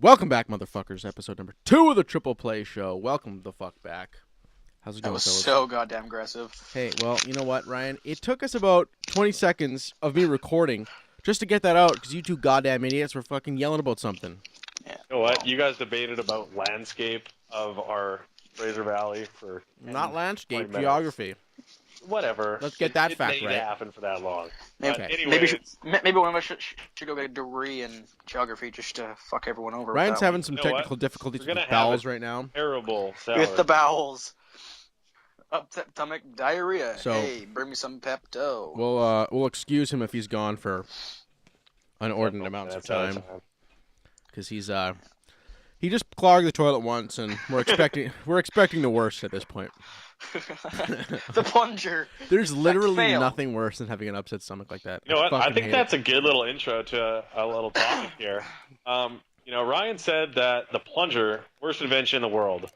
Welcome back, motherfuckers. Episode number 2 of the Triple Play Show. Welcome the fuck back. How's it That going, was fellas? so goddamn aggressive. Hey, well, you know what, Ryan? It took us about 20 seconds of me recording just to get that out because you two goddamn idiots were fucking yelling about something. Yeah. You know what? You guys debated about landscape of our Fraser Valley for Not landscape, 20 minutes. geography. Whatever. Let's get that it fact didn't right. happen for that long. Maybe, But maybe, anyways, maybe one of us should go get a degree in geography just to fuck everyone over. with Ryan's that having one. some You know what? technical difficulties We're with gonna his have bowels it. right now. terrible salad. With the bowels. Upset stomach, diarrhea. So- hey, bring me some Pepto. We'll excuse him if he's gone for inordinate amounts of time because he just clogged the toilet once, and we're expecting the worst at this point. The plunger. There's literally failed. nothing worse than having an upset stomach like that. You know what? I fucking think hate that's a good little intro to a little topic here. Ryan said that the plunger, worst invention in the world.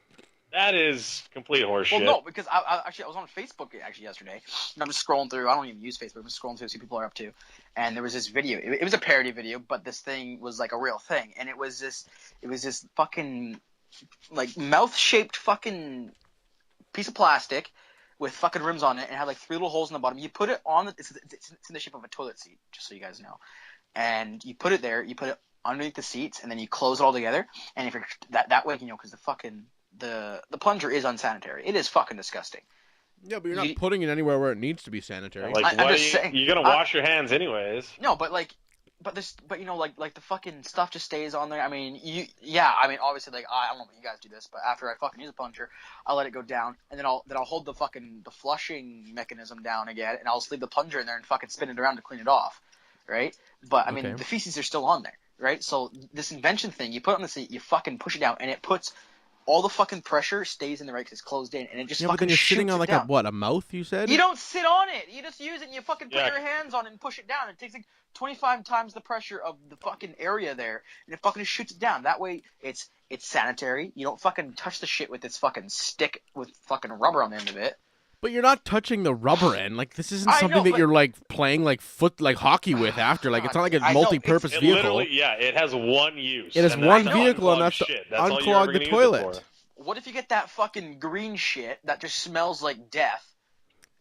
That is complete horseshit. Well, no, because I was on Facebook yesterday, and I'm just scrolling through. I don't even use Facebook. I'm just scrolling through to see what people are up to, and there was this video. It was a parody video, but this thing was like a real thing, and it was this fucking like mouth-shaped fucking piece of plastic with fucking rims on it, and it had like 3 little holes in the bottom. You put it on it's in the shape of a toilet seat, just so you guys know, and you put it there. You put it underneath the seats, and then you close it all together, and if you're that way, because the fucking the plunger is unsanitary. It is fucking disgusting. Yeah, but you're not putting it anywhere where it needs to be sanitary. Like, I'm just saying, you're gonna wash your hands anyways. No, but the fucking stuff just stays on there. I mean, obviously, like I don't know if you guys do this, but after I fucking use a plunger, I'll let it go down, and then I'll hold the flushing mechanism down again, and I'll just leave the plunger in there and fucking spin it around to clean it off, right? But I mean, Okay. the feces are still on there, right? So this invention thing, you put it on the seat, you fucking push it down, and it puts all the fucking pressure stays in the right because it's closed in, and it just Yeah, but fucking then you're shoots sitting on it like down. a mouth, you said? You don't sit on it. You just use it and you fucking put Yeah. your hands on it and push it down. It takes like 25 times the pressure of the fucking area there, and it fucking shoots it down. That way, it's sanitary. You don't fucking touch the shit with this fucking stick with fucking rubber on the end of it. But you're not touching the rubber end. Like, this isn't I something know, that but- you're like playing like hockey with after. Like, it's not like a I know, multi-purpose It vehicle. literally, it has one use. It has and one that's vehicle, and unclog that's to shit. That's all you're unclog ever the gonna use it toilet. for. What if you get that fucking green shit that just smells like death?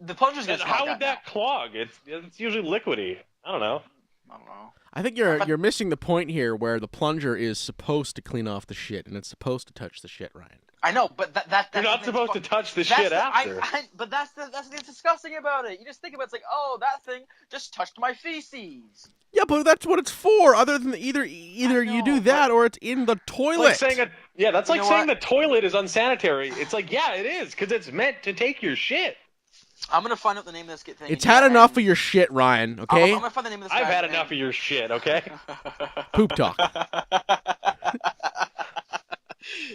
The plunger's gonna And smell how like would that clog? It's usually liquidy. I don't know. now. I don't know. I think you're missing the point here where the plunger is supposed to clean off the shit, and it's supposed to touch the shit, Ryan. I know, but that's You're not the supposed to fuck- touch the that's shit the- after. But that's what's disgusting about it. You just think about it, it's like, oh, that thing just touched my feces. Yeah, but that's what it's for. Other than either you do know, that or it's in the It's toilet. like saying that's You like know saying what? the toilet is unsanitary. It's like, yeah, it is, because it's meant to take your shit. I'm gonna find out the name of this thing. It's had enough of your shit, Ryan. Okay, I'm gonna find the name of this. I've guy's had name. enough of your shit, okay? poop talk.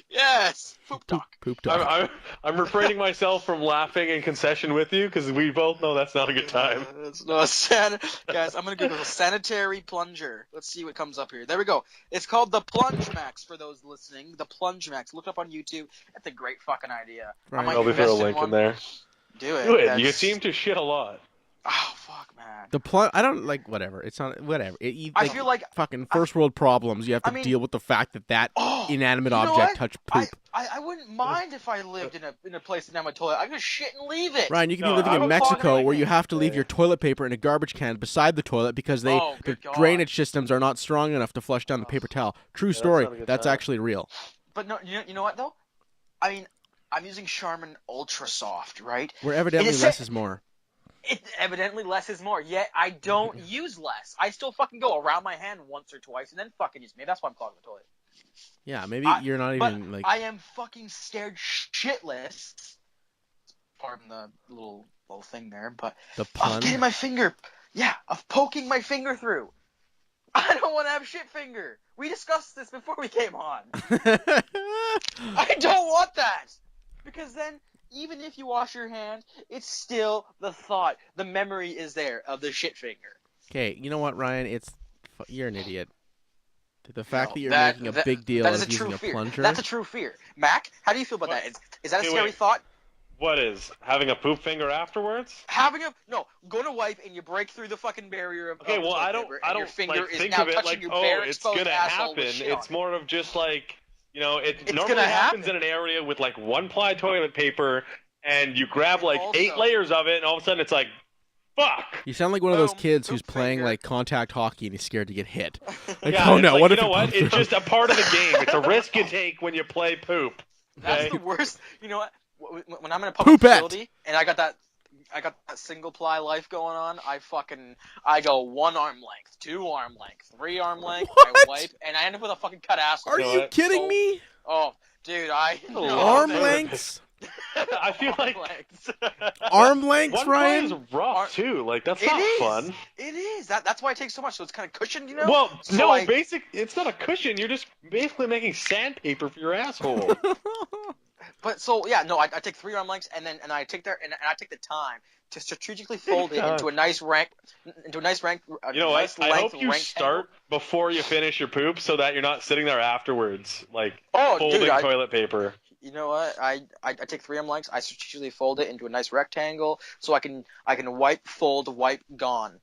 Yes, poop talk. Poop talk. I'm refraining myself from laughing in concession with you, because we both know that's not a good time. It's no guys. I'm gonna Google sanitary plunger. Let's see what comes up here. There we go. It's called the Plunge Max for those listening. The Plunge Max. Look it up on YouTube. That's a great fucking idea. Right. I might I'll throw a invest link in one. there. Do it. Do it. You That's- seem to shit a lot. Oh fuck, man. I don't like whatever. It's not whatever. I feel like fucking first world problems. You have to I mean- deal with the fact that Oh, inanimate you know object what? touched poop. I wouldn't mind if I lived in a place that had my toilet. I could shit and leave it. Ryan, you can No, be living I in would clog Mexico where you everything. have to leave Yeah. your toilet paper in a garbage can beside the toilet because the good God. drainage systems are not strong enough to flush down the paper towel. True that's story. not a good That's time. actually real. But no, you know what though? I mean, I'm using Charmin Ultra Soft, right? Where evidently It is less sa- is more. It evidently less is more. Yet I don't use less. I still fucking go around my hand once or twice and then fucking use. Maybe that's why I'm clogging the toilet. Yeah, maybe you're not But even like. I am fucking scared shitless. Pardon the little thing there, but The of pun. getting my finger, of poking my finger through. I don't want to have shit finger. We discussed this before we came on. I don't want that because then even if you wash your hand, it's still the thought, the memory is there of the shit finger. Okay, you know what, Ryan? You're an idiot. The fact No, that you're that- making a that- big deal that of is a true using a fear. plunger. That's a true fear. Mac, how do you feel about that? Is that a Hey, scary wait. thought? What is having a poop finger afterwards? Go to wipe and you break through the fucking barrier of Okay, of well, toilet I don't, paper, I and your don't finger like is think now of it touching like, your oh, bare it's exposed gonna asshole happen. with shit It's on more of just like, it It's normally gonna happens happen. in an area with like 1-ply toilet paper, and you grab like Also- 8 layers of it, and all of a sudden it's like, fuck. You sound like one of those Boom, kids who's poop playing finger. like contact hockey and he's scared to get hit. Like, Yeah, oh it's no, like, what you if know it what? comes It's out? just a part of the game. It's a risk you take when you play poop. That's Okay? the worst. You know what? When I'm in a public Poopette. facility and I got that single ply life going on, I go 1 arm length, 2 arm length, 3 arm length. I What? wipe and I end up with a fucking cut asshole. Are know you what? kidding So- me? Oh, dude, I Oh, know, Arm man. lengths? I feel like Arm lengths. Arm lengths, 1-ply Ryan? is rough Ar- too. Like that's It not is. fun. It is. That's why it takes so much. So it's kind of cushioned, you know. Well, So no, I- it's not a cushion. You're just basically making sandpaper for your asshole. But so yeah, no, I take 3 arm lengths and I take the time to strategically fold it time. into a nice rank. You know nice what? I length hope you rank start before you finish your poop, so that you're not sitting there afterwards, like Oh, folding dude, toilet paper. You know what? I take 3 arm lengths. I strategically fold it into a nice rectangle so I can wipe, fold, wipe, gone.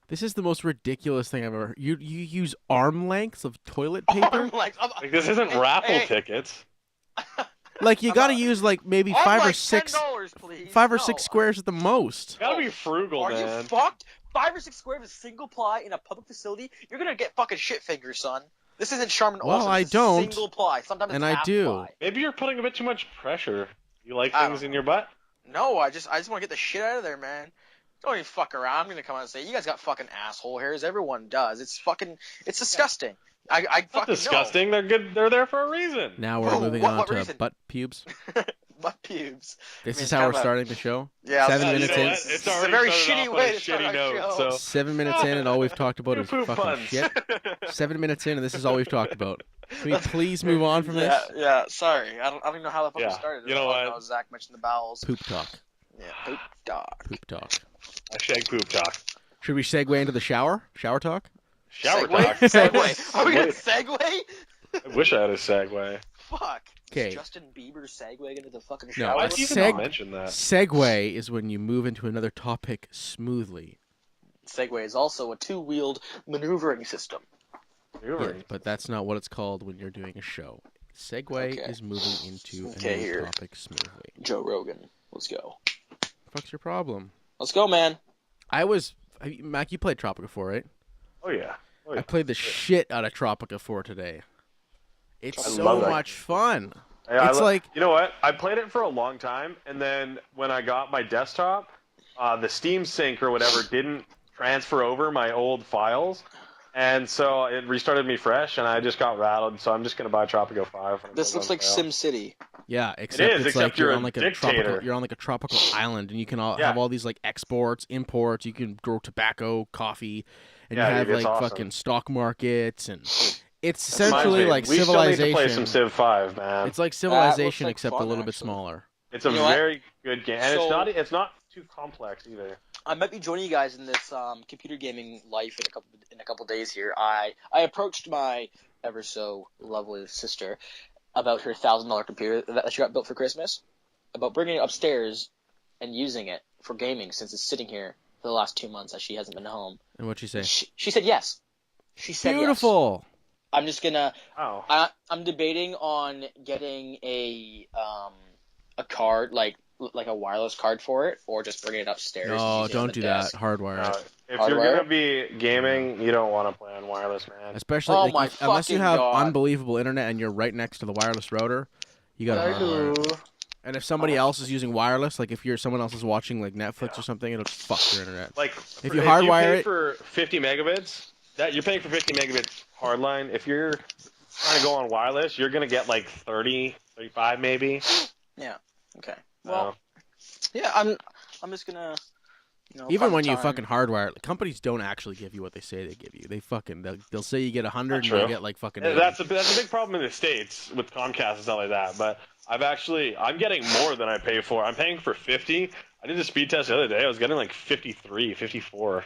This is the most ridiculous thing I've ever heard. You use arm lengths of toilet paper? Arm lengths. Like this isn't Hey, raffle hey. tickets. Like you I'm gotta not- use like maybe Arm 5 or lengths, 6 $10, please. 5 or No. 6 squares at the most. Gotta be frugal, Are man. you fucked? 5 or 6 squares of single ply in a public facility? You're gonna get fucking shit fingers, son. This isn't Charmin Well, Olsen. I This is don't. Single ply. Sometimes it's And I half do. ply. Maybe you're putting a bit too much pressure. You like I things don't in your butt? No, I just want to get the shit out of there, man. Don't even fuck around. I'm gonna come out and say, you guys got fucking asshole hairs. Everyone does. It's disgusting. I Not fucking disgusting. They're good. They're there for a reason. Now we're Oh, moving what- on what to reason? butt pubes. know. Butt pubes. This I mean, is how kind we're of a- starting the show. Yeah. 7 You minutes know in. what? It's It's a already very started shitty off way on a to start shitty our note. show. So 7 minutes in, and all we've talked about New is poop fucking puns. shit. 7 minutes in, and this is all we've talked about. Can we please move on from Yeah, this? yeah. Sorry, I don't even know how the fuck Yeah, we started. you know All I what? Zach mentioned the bowels. Poop talk. Yeah, poop dog. Poop talk. Hashtag poop talk. Should we segue into the shower? Shower talk? Shower Segway? talk. Segway. Are we gonna Wait, segue? I wish I had a segue. Fuck. Okay. Is Justin Bieber segueing into the fucking No, shower? Why I did you seg- even mention that? Segue is when you move into another topic smoothly. Segway is also a 2-wheeled maneuvering system. Yes, but that's not what it's called when you're doing a show. Segue Okay. is moving into Okay, a new here. topic smoothly. Joe Rogan. Let's go. Fuck's your problem? Let's go, man. Mac, you played Tropica 4, right? Oh yeah. Oh, I yeah. played the shit out of Tropica 4 today. It's I so love that much fun. Yeah, It's like you know what? I played it for a long time, and then when I got my desktop, the Steam Sync or whatever didn't transfer over my old files, and so it restarted me fresh, and I just got rattled. So I'm just gonna buy Tropico 5. when it This goes looks on like sale. SimCity. yeah, except is, it's except like you're you're on a like a dictator. tropical. You're on like a tropical island, and you can Yeah. have all these like exports, imports. You can grow tobacco, coffee, and Yeah, you have dude, it's like awesome. fucking stock markets, and it's Reminds essentially me, like we still need to play civilization. some Civ 5, man. It's like looks civilization like except fun, a little bit actually. smaller. It's a You know what? very good game, and So- it's not too complex either. I might be joining you guys in this computer gaming life in a couple days here. I approached my ever so lovely sister about her $1,000 computer that she got built for Christmas, about bringing it upstairs and using it for gaming since it's sitting here for the last 2 months as she hasn't been home. And what'd you say? She said yes. She said yes. Beautiful. I'm just gonna. Oh, I'm debating on getting a card like a wireless card for it, or just bringing it upstairs. and No, using it on don't the do desk. that. Hardwire. no. If Hardware? you're gonna be gaming, you don't want to play on wireless, man. Especially Oh like, my unless you fucking have God. unbelievable internet and you're right next to the wireless router, you gotta hardwire it. And if somebody else is using wireless, like if someone else is watching like Netflix or something, it'll fuck your internet. Like If you hardwire pay it- for 50 megabits, that you're paying for 50 megabits hardline. If you're trying to go on wireless, you're gonna get like 30, 35 maybe. Okay. Well, yeah, I'm just gonna. Even find when you time. fucking hardwire, it, companies don't actually give you what they say they give you. They'll say you get 100 and True. you get like fucking. Yeah, 80. that's a big problem in the States with Comcast and stuff like that. But I'm getting more than I pay for. I'm paying for 50. I did the speed test the other day. I was getting like 53, 54.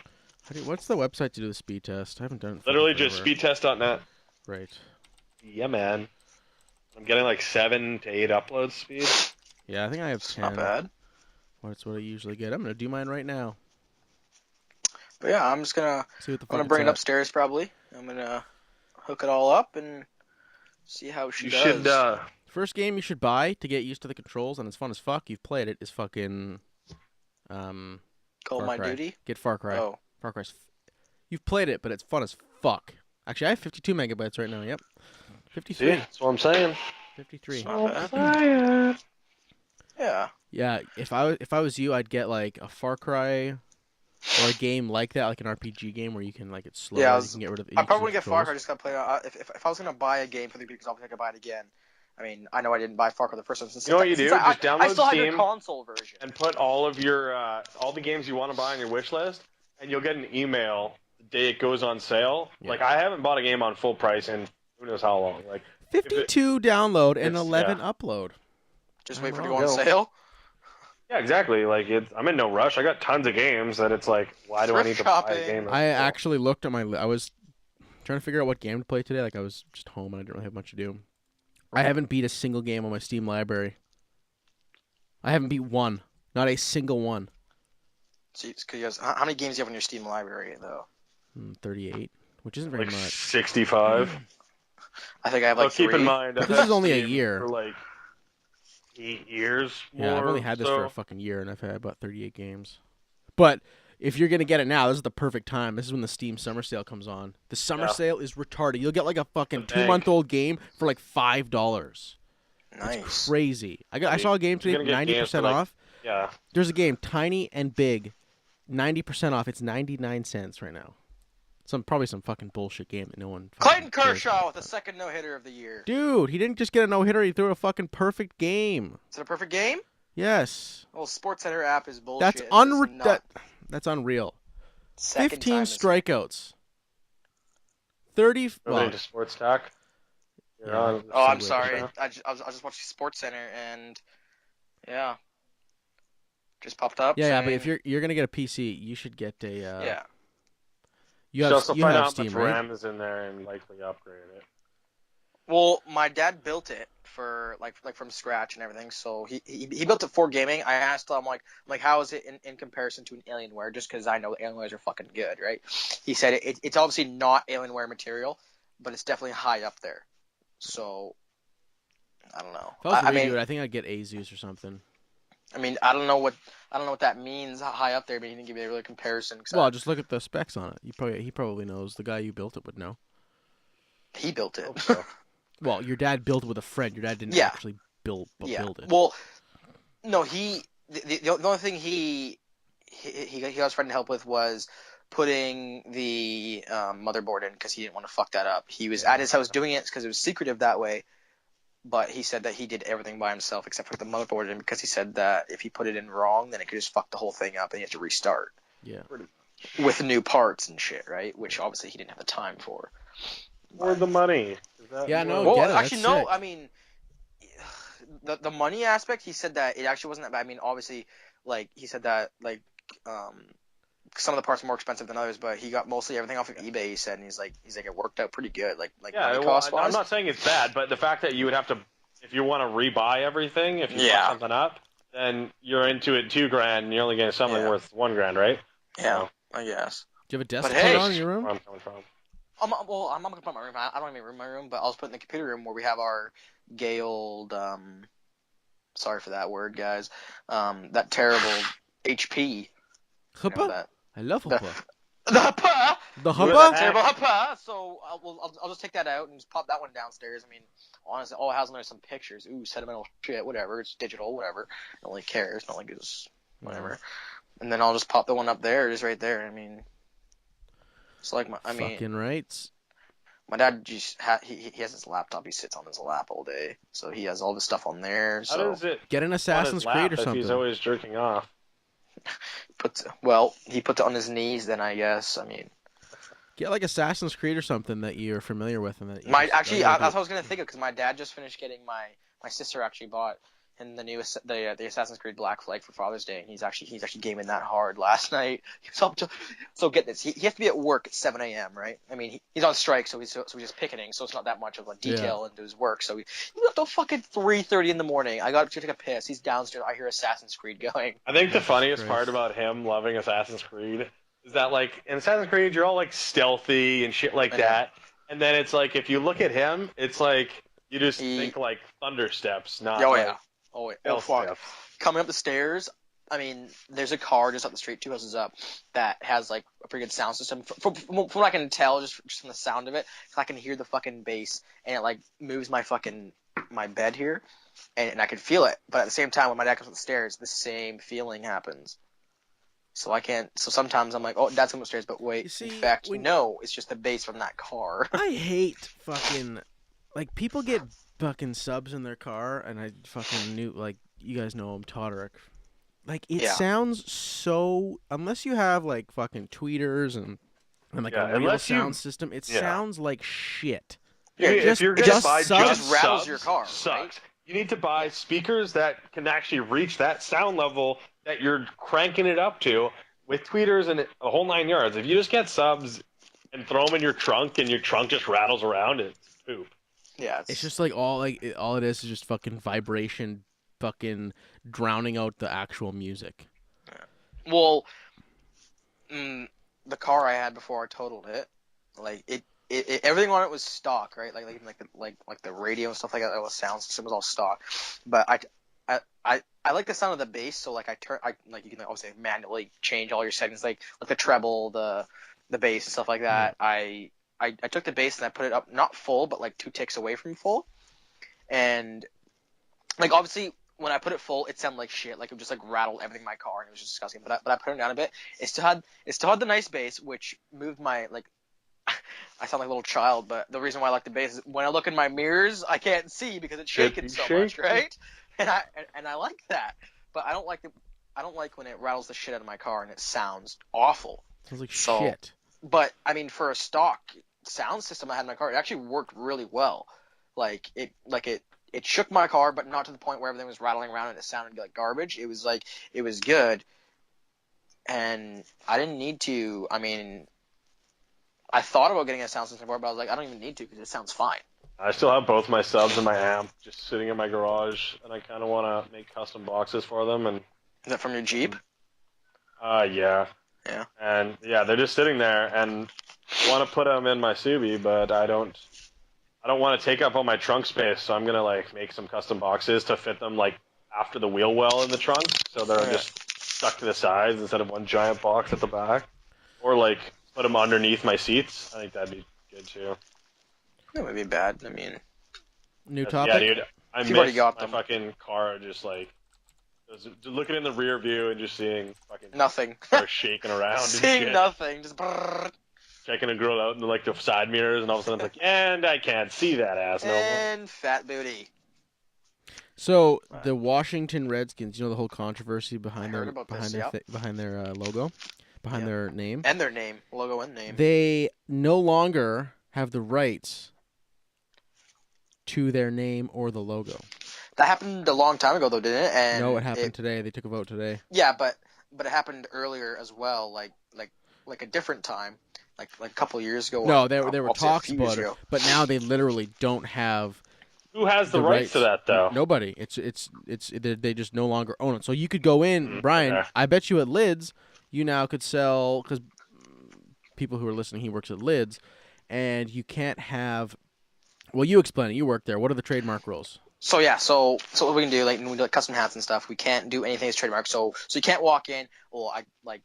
What's the website to do the speed test? I haven't done it. Literally just forever. speedtest.net. Right. Yeah, man. I'm getting like 7 to 8 upload speed. Yeah, I think I have It's 10. not bad. That's what I usually get. I'm gonna do mine right now. But yeah, I'm just gonna See what the fuck I'm gonna it's bring it at. upstairs probably. I'm gonna hook it all up and see how she You does. should. First game you should buy to get used to the controls, and it's fun as fuck. You've played it. Is fucking Call Far my Cry. duty. Get Far Cry. Oh, Far Cry's. You've played it, but it's fun as fuck. Actually, I have 52 megabytes right now. Yep. 53. See, that's what I'm saying. 53. it's not bad. Yeah. Yeah, if I was you, I'd get like a Far Cry or a game like that, like an RPG game where you can like it's slow. Yeah, you can get rid of. I probably wouldn't get Far controls. Cry. Just gotta play. If I was gonna buy a game for the because obviously I could buy it again. I mean, I know I didn't buy Far Cry the first one. You know what you do? Just download I still have Steam your console version. and put all of your all the games you want to buy on your wish list, and you'll get an email the day it goes on sale. Yeah. Like I haven't bought a game on full price in who knows how long. Like 52 download and it's- 11 upload. Just I'm wait for it to wrong. go on sale. yeah, exactly. Like I'm in no rush. I got tons of games that it's like, why do I need Thrift to buy a shopping. game? that's I full? actually looked at I was trying to figure out what game to play today. Like I was just home and I didn't really have much to do. I haven't beat a single game on my Steam library. I haven't beat one. Not a single one. See, how many games do you have on your Steam library though? 38, which isn't very like much. 65. I think I have Well, like keep 3. in mind, But I've this had is only a Steam year. for like 8 years. Yeah, I've more, only had this so. for a fucking year, and I've had about 38 games. But if you're gonna get it now, this is the perfect time. This is when the Steam summer sale comes on. The summer Yeah. sale is retarded. You'll get like a fucking The bank. 2-month-old game for like $5. Nice. Crazy. I saw a game today, You're gonna get games 90% for, like- off. Yeah. There's a game, tiny and big, 90% off. It's 99 cents right now. Probably some fucking bullshit game that no one. Clayton fucking cares Kershaw about. with the second no-hitter of the year. Dude, he didn't just get a no-hitter. He threw a fucking perfect game. Is it a perfect game? Yes. Well, SportsCenter app is bullshit. That's It's That's unreal. second 15 time this- strikeouts. 30. Really Well, into sports talk. You're Yeah. on- Oh, I'm Segue. sorry. I was just watching SportsCenter and yeah, just popped up. yeah, but saying- if you're gonna get a PC, you should get a. yeah. You Should have also you find have out Steam, how much right? RAM is in there and likely upgrade it. Well, my dad built it for like from scratch and everything. So he built it for gaming. I asked him, I'm like, how is it in comparison to an Alienware? Just because I know Alienwares are fucking good, right? He said it's obviously not Alienware material, but it's definitely high up there. So I don't know. If I was I to redo mean, it, I think I'd get Asus or something. I don't know what that means high up there, but he didn't give me a real comparison. 'Cause Well, just look at the specs on it. He probably knows. The guy you built it would know. he built it. So, Well, your dad built it with a friend. Your dad didn't Yeah. actually build it. Well, no, the only thing he got his friend to help with was putting the motherboard in because he didn't want to fuck that up. He was at his house doing it because it was secretive that way, but he said that he did everything by himself except for the motherboard in because he said that if he put it in wrong, then it could just fuck the whole thing up and he had to restart Yeah. with new parts and shit, right? Which obviously he didn't have the time for. or the money. Is that Yeah, no, more- get Well, it, actually, that's no. sick. I mean, the money aspect, he said that it actually wasn't that bad. I mean, obviously, like he said that like some of the parts are more expensive than others, but he got mostly everything off of eBay. He said, and he's like it worked out pretty good. Like Yeah, money well, cost I'm wise. not saying it's bad, but the fact that you would have to, if you want to rebuy everything, if you Yeah. fuck something up, then you're into it $2,000 and you're only getting something Yeah. worth $1,000, right? Yeah, I guess. Do you have a desk hey- on in your room? Where I'm coming from. I'm not gonna put my room. I don't even room my room, but I'll just put it in the computer room where we have our gay old. Sorry for that word, guys. That terrible HP. You know, Huppa? that I love the- Huppa. the Huppa. The Who the Huppa? heck? Terrible Huppa. So I'll just take that out and just pop that one downstairs. I mean, honestly, all it has on there is some pictures. Ooh, sentimental shit, whatever. It's digital, whatever. No one really cares. Not like it's whatever. And then I'll just pop the one up there, just right there. I mean, it's like Fucking rights. my dad just he has his laptop. He sits on his lap all day, so he has all this stuff on there. How So does it Get an on Assassin's his lap Creed or if something. he's always jerking off? he puts it on his knees. Then I guess I mean, Get like Assassin's Creed or something that you're familiar with, and that you my just- actually that's what I that's do. what I was gonna think of because my dad just finished getting my sister actually bought in the new the Assassin's Creed Black Flag for Father's Day, and he's actually gaming that hard last night. He's up to, so get this, he has to be at work at 7 a.m. right? I mean, he's on strike, so he's just picketing, so it's not that much of a detail into his work. So he's up till fucking 3:30 in the morning. I got up to take a piss. He's downstairs. I hear Assassin's Creed going. I think the funniest part about him loving Assassin's Creed is that, like, in Assassin's Creed, you're all like stealthy and shit like that, and then it's like if you look at him, it's like you just think like thunder steps, not fuck. Coming up the stairs, I mean, there's a car just up the street, 2 houses up, that has like a pretty good sound system. From what I can tell, just from the sound of it, I can hear the fucking bass, and it like moves my bed here, and I can feel it. But at the same time, when my dad comes up the stairs, the same feeling happens. So I can't. So sometimes I'm like, oh, Dad's coming upstairs, but wait, in fact, no, it's just the bass from that car. I hate fucking, like, people get fucking subs in their car, and I fucking knew, like, you guys know him, Todrick. Like, it sounds so, unless you have, like, fucking tweeters and like a real sound system, it sounds like shit. Yeah, if you're gonna buy just rattles your car, sucks. Right? You need to buy speakers that can actually reach that sound level that you're cranking it up to with tweeters and a whole 9 yards. If you just get subs and throw them in your trunk and your trunk just rattles around, it's poop. Yeah, it's just like all it is just fucking vibration, fucking drowning out the actual music. Well, the car I had before I totaled it, like it everything on it was stock, right? Like the radio and stuff like that. The sound system was all stock. But I like the sound of the bass, so like you can obviously manually change all your settings, like the treble, the bass and stuff like that. I took the bass and I put it up, not full, but like 2 ticks away from full. And like obviously when I put it full, it sounded like shit. Like it just like rattled everything in my car, and it was just disgusting. But I put it down a bit. It still had the nice bass, which moved my like. I sound like a little child, but the reason why I like the bass is when I look in my mirrors, I can't see because it's shaking so much, right? And I like that, but I don't like when it rattles the shit out of my car and it sounds awful. Sounds like shit. But I mean, for a stock sound system I had in my car, it actually worked really well. Like it shook my car, but not to the point where everything was rattling around and it sounded like garbage. It was good, and I didn't need to. I mean, I thought about getting a sound system for it, but I was like, I don't even need to because it sounds fine. I still have both my subs and my amp just sitting in my garage, and I kind of want to make custom boxes for them. And is that from your Jeep? Yeah. Yeah. And yeah, they're just sitting there, and I want to put them in my Subi, but I don't want to take up all my trunk space, so I'm gonna like make some custom boxes to fit them like after the wheel well in the trunk, so they're just stuck to the sides instead of one giant box at the back, or like put them underneath my seats. I think that'd be good too. That would be bad. I mean, new topic. Yeah, dude. I miss my fucking car. Just like looking in the rear view and just seeing fucking nothing. Shaking around. Seeing and shit. Nothing. Just brrr. Checking a girl out in like the side mirrors, and all of a sudden it's like, and I can't see that ass no more. And fat booty. So the Washington Redskins, you know the whole controversy behind their logo, behind their name, and their name, logo and name. They no longer have the rights to their name or the logo. That happened a long time ago, though, didn't it? And no, it happened today. They took a vote today. Yeah, but it happened earlier as well, like a different time, like a couple of years ago. No, there were talks about it, but now they literally don't have. Who has the rights to that though? Nobody. They just no longer own it. So you could go in, Brian. Yeah. I bet you at Lids, you now could sell, because people who are listening, he works at Lids, and you can't have. Well, you explain it. You work there. What are the trademark rules? So yeah, so what we can do, like when we do like custom hats and stuff, we can't do anything that's trademarked. So you can't walk in. Well,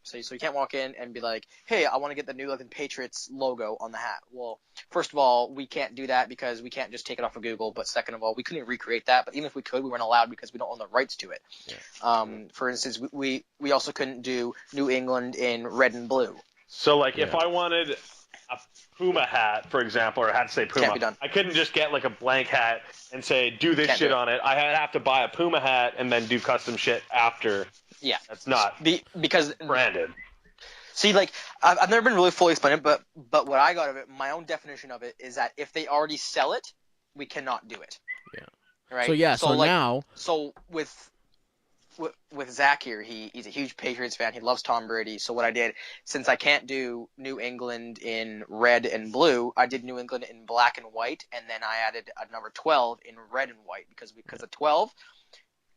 so you can't walk in and be like, hey, I want to get the New England Patriots logo on the hat. Well, first of all, we can't do that because we can't just take it off of Google. But second of all, we couldn't recreate that. But even if we could, we weren't allowed because we don't own the rights to it. Yeah. For instance, we also couldn't do New England in red and blue. So like if I wanted a Puma hat, for example, or a hat to say Puma, can't be done. I couldn't just get like a blank hat and say do this shit on it. I have to buy a Puma hat and then do custom shit after. Yeah, that's not because branded. See, like I've never been really fully explained it, but what I got of it, my own definition of it is that if they already sell it, we cannot do it. Yeah. right? So like, now. So with Zach here, he's a huge Patriots fan. He loves Tom Brady. So what I did, since I can't do New England in red and blue, I did New England in black and white, and then I added a number 12 in red and white because the 12,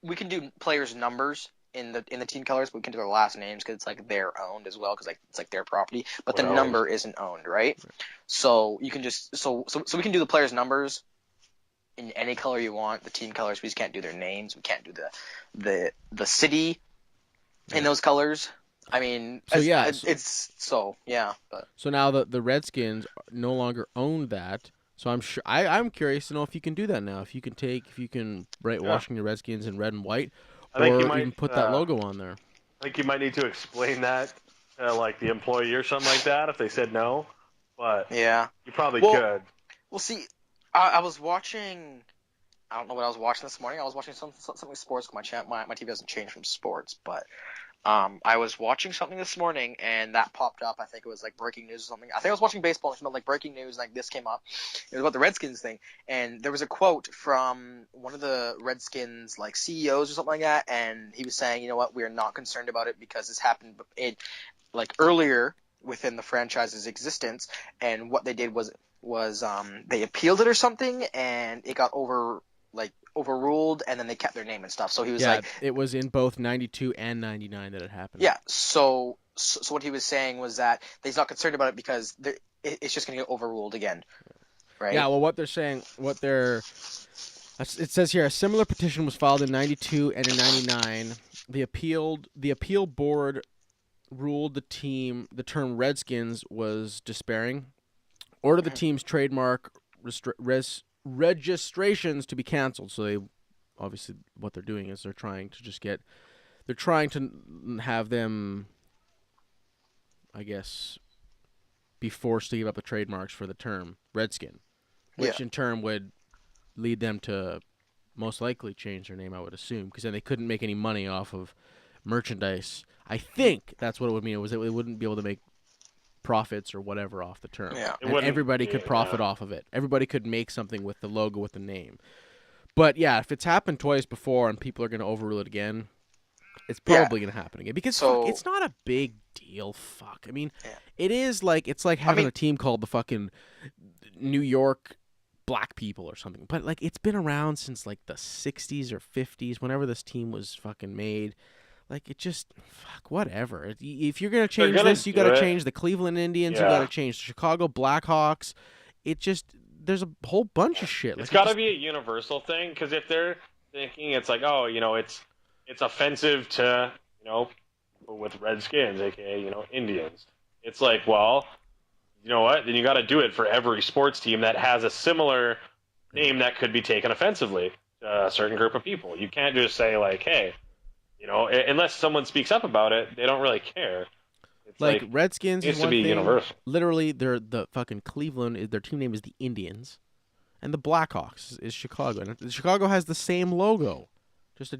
we can do players' numbers in the team colors, but we can do their last names because it's like they're owned as well because like it's like their property. But the number isn't owned, right? So you can just so we can do the players' numbers in any color you want. The team colors, we just can't do their names. We can't do the city in those colors. I mean, So But so now the Redskins no longer own that. So I'm sure I'm curious to know if you can do that now. If you can write Washington Redskins in red and white, or even put that logo on there. I think you might need to explain that to like the employee or something like that if they said no. But yeah, you probably could. Well, see, I was watching. I don't know what I was watching this morning. I was watching something sports. My TV doesn't change from sports, but I was watching something this morning and that popped up. I think it was like breaking news or something. I think I was watching baseball and it like breaking news, like this came up. It was about the Redskins thing, and there was a quote from one of the Redskins like CEOs or something like that, and he was saying, you know what, we are not concerned about it because this happened like earlier within the franchise's existence, and what they did was they appealed it or something, and it got overruled, and then they kept their name and stuff. So he was it was in both 92 and 99 that it happened. Yeah. So what he was saying was that he's not concerned about it because it's just going to get overruled again, right? Yeah. Well, what they're saying, it says here, a similar petition was filed in 92 and in 99. The appeal board ruled the term Redskins was despairing, ordered the team's trademark registrations to be canceled. So they obviously what they're doing is they're trying to have them, I guess, be forced to give up the trademarks for the term Redskin, which in turn would lead them to most likely change their name, I would assume, because then they couldn't make any money off of merchandise. I think that's what it would mean. It was that they wouldn't be able to make profits or whatever off the term. Yeah. And everybody could profit off of it. Everybody could make something with the logo, with the name. But yeah, if it's happened twice before and people are going to overrule it again, it's probably going to happen again because it's not a big deal. I mean, it is like it's like having a team called the fucking New York Black People or something. But like it's been around since like the 60s or 50s, whenever this team was fucking made. Like, it just, whatever. If you're going to change this, you got to change the Cleveland Indians, you got to change the Chicago Blackhawks. It just, there's a whole bunch of shit. It's got to be a universal thing, because if they're thinking it's like, oh, it's offensive to, with Redskins, aka, Indians. It's like, well, you know what? Then you got to do it for every sports team that has a similar name that could be taken offensively to a certain group of people. You can't just say, like, hey, unless someone speaks up about it, they don't really care. It's like Redskins needs is one to be thing. Universal. Literally, they're the fucking Cleveland. Their team name is the Indians, and the Blackhawks is Chicago. And Chicago has the same logo, just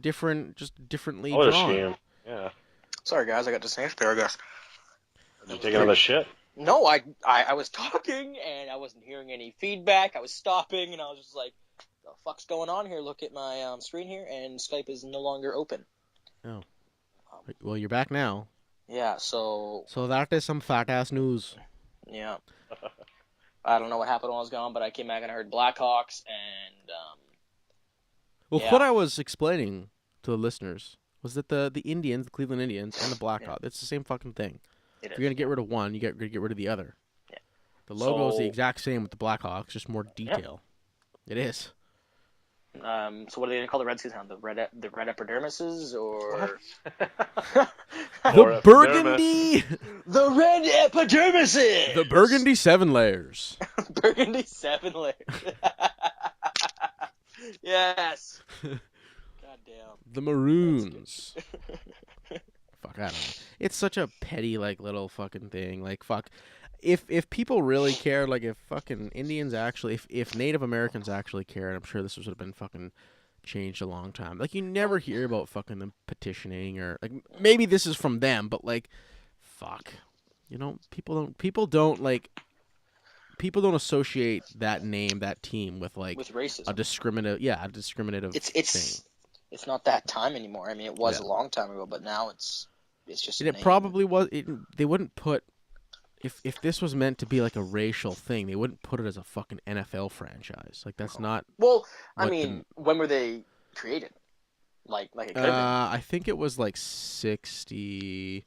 differently drawn. Yeah. Sorry, guys, I got this next paragraph. Did you take another shit? No, I was talking and I wasn't hearing any feedback. I was stopping and I was just like, "The fuck's going on here?" Look at my screen here, and Skype is no longer open. Oh. Well, you're back now. Yeah, so that is some fat-ass news. Yeah. I don't know what happened when I was gone, but I came back and I heard Blackhawks, and what I was explaining to the listeners was that the Indians, the Cleveland Indians, and the Blackhawks, it's the same fucking thing. If you're going to get rid of one, you got to get rid of the other. Yeah. The logo is the exact same with the Blackhawks, just more detail. Yeah. It is. So what are they going to call the Redskins now? The red epidermises, or the burgundy? The red epidermises. The burgundy 7 layers. Burgundy 7 layers. Yes. Goddamn. The maroons. Fuck, I don't know. It's such a petty, like, little fucking thing. Like, fuck. If people really cared, like if fucking Indians actually, if Native Americans actually cared, I'm sure this would have been fucking changed a long time. Like, you never hear about fucking them petitioning, or like maybe this is from them, but like, fuck, people don't like people don't associate that name, that team, with like with racism. a discriminative thing. It's not that time anymore. I mean, it was a long time ago, but now it's just. And it probably was. They wouldn't put if this was meant to be like a racial thing, they wouldn't put it as a fucking NFL franchise. Like that's not. Well, I mean, when were they created? Like it could have been. I think it was like 60.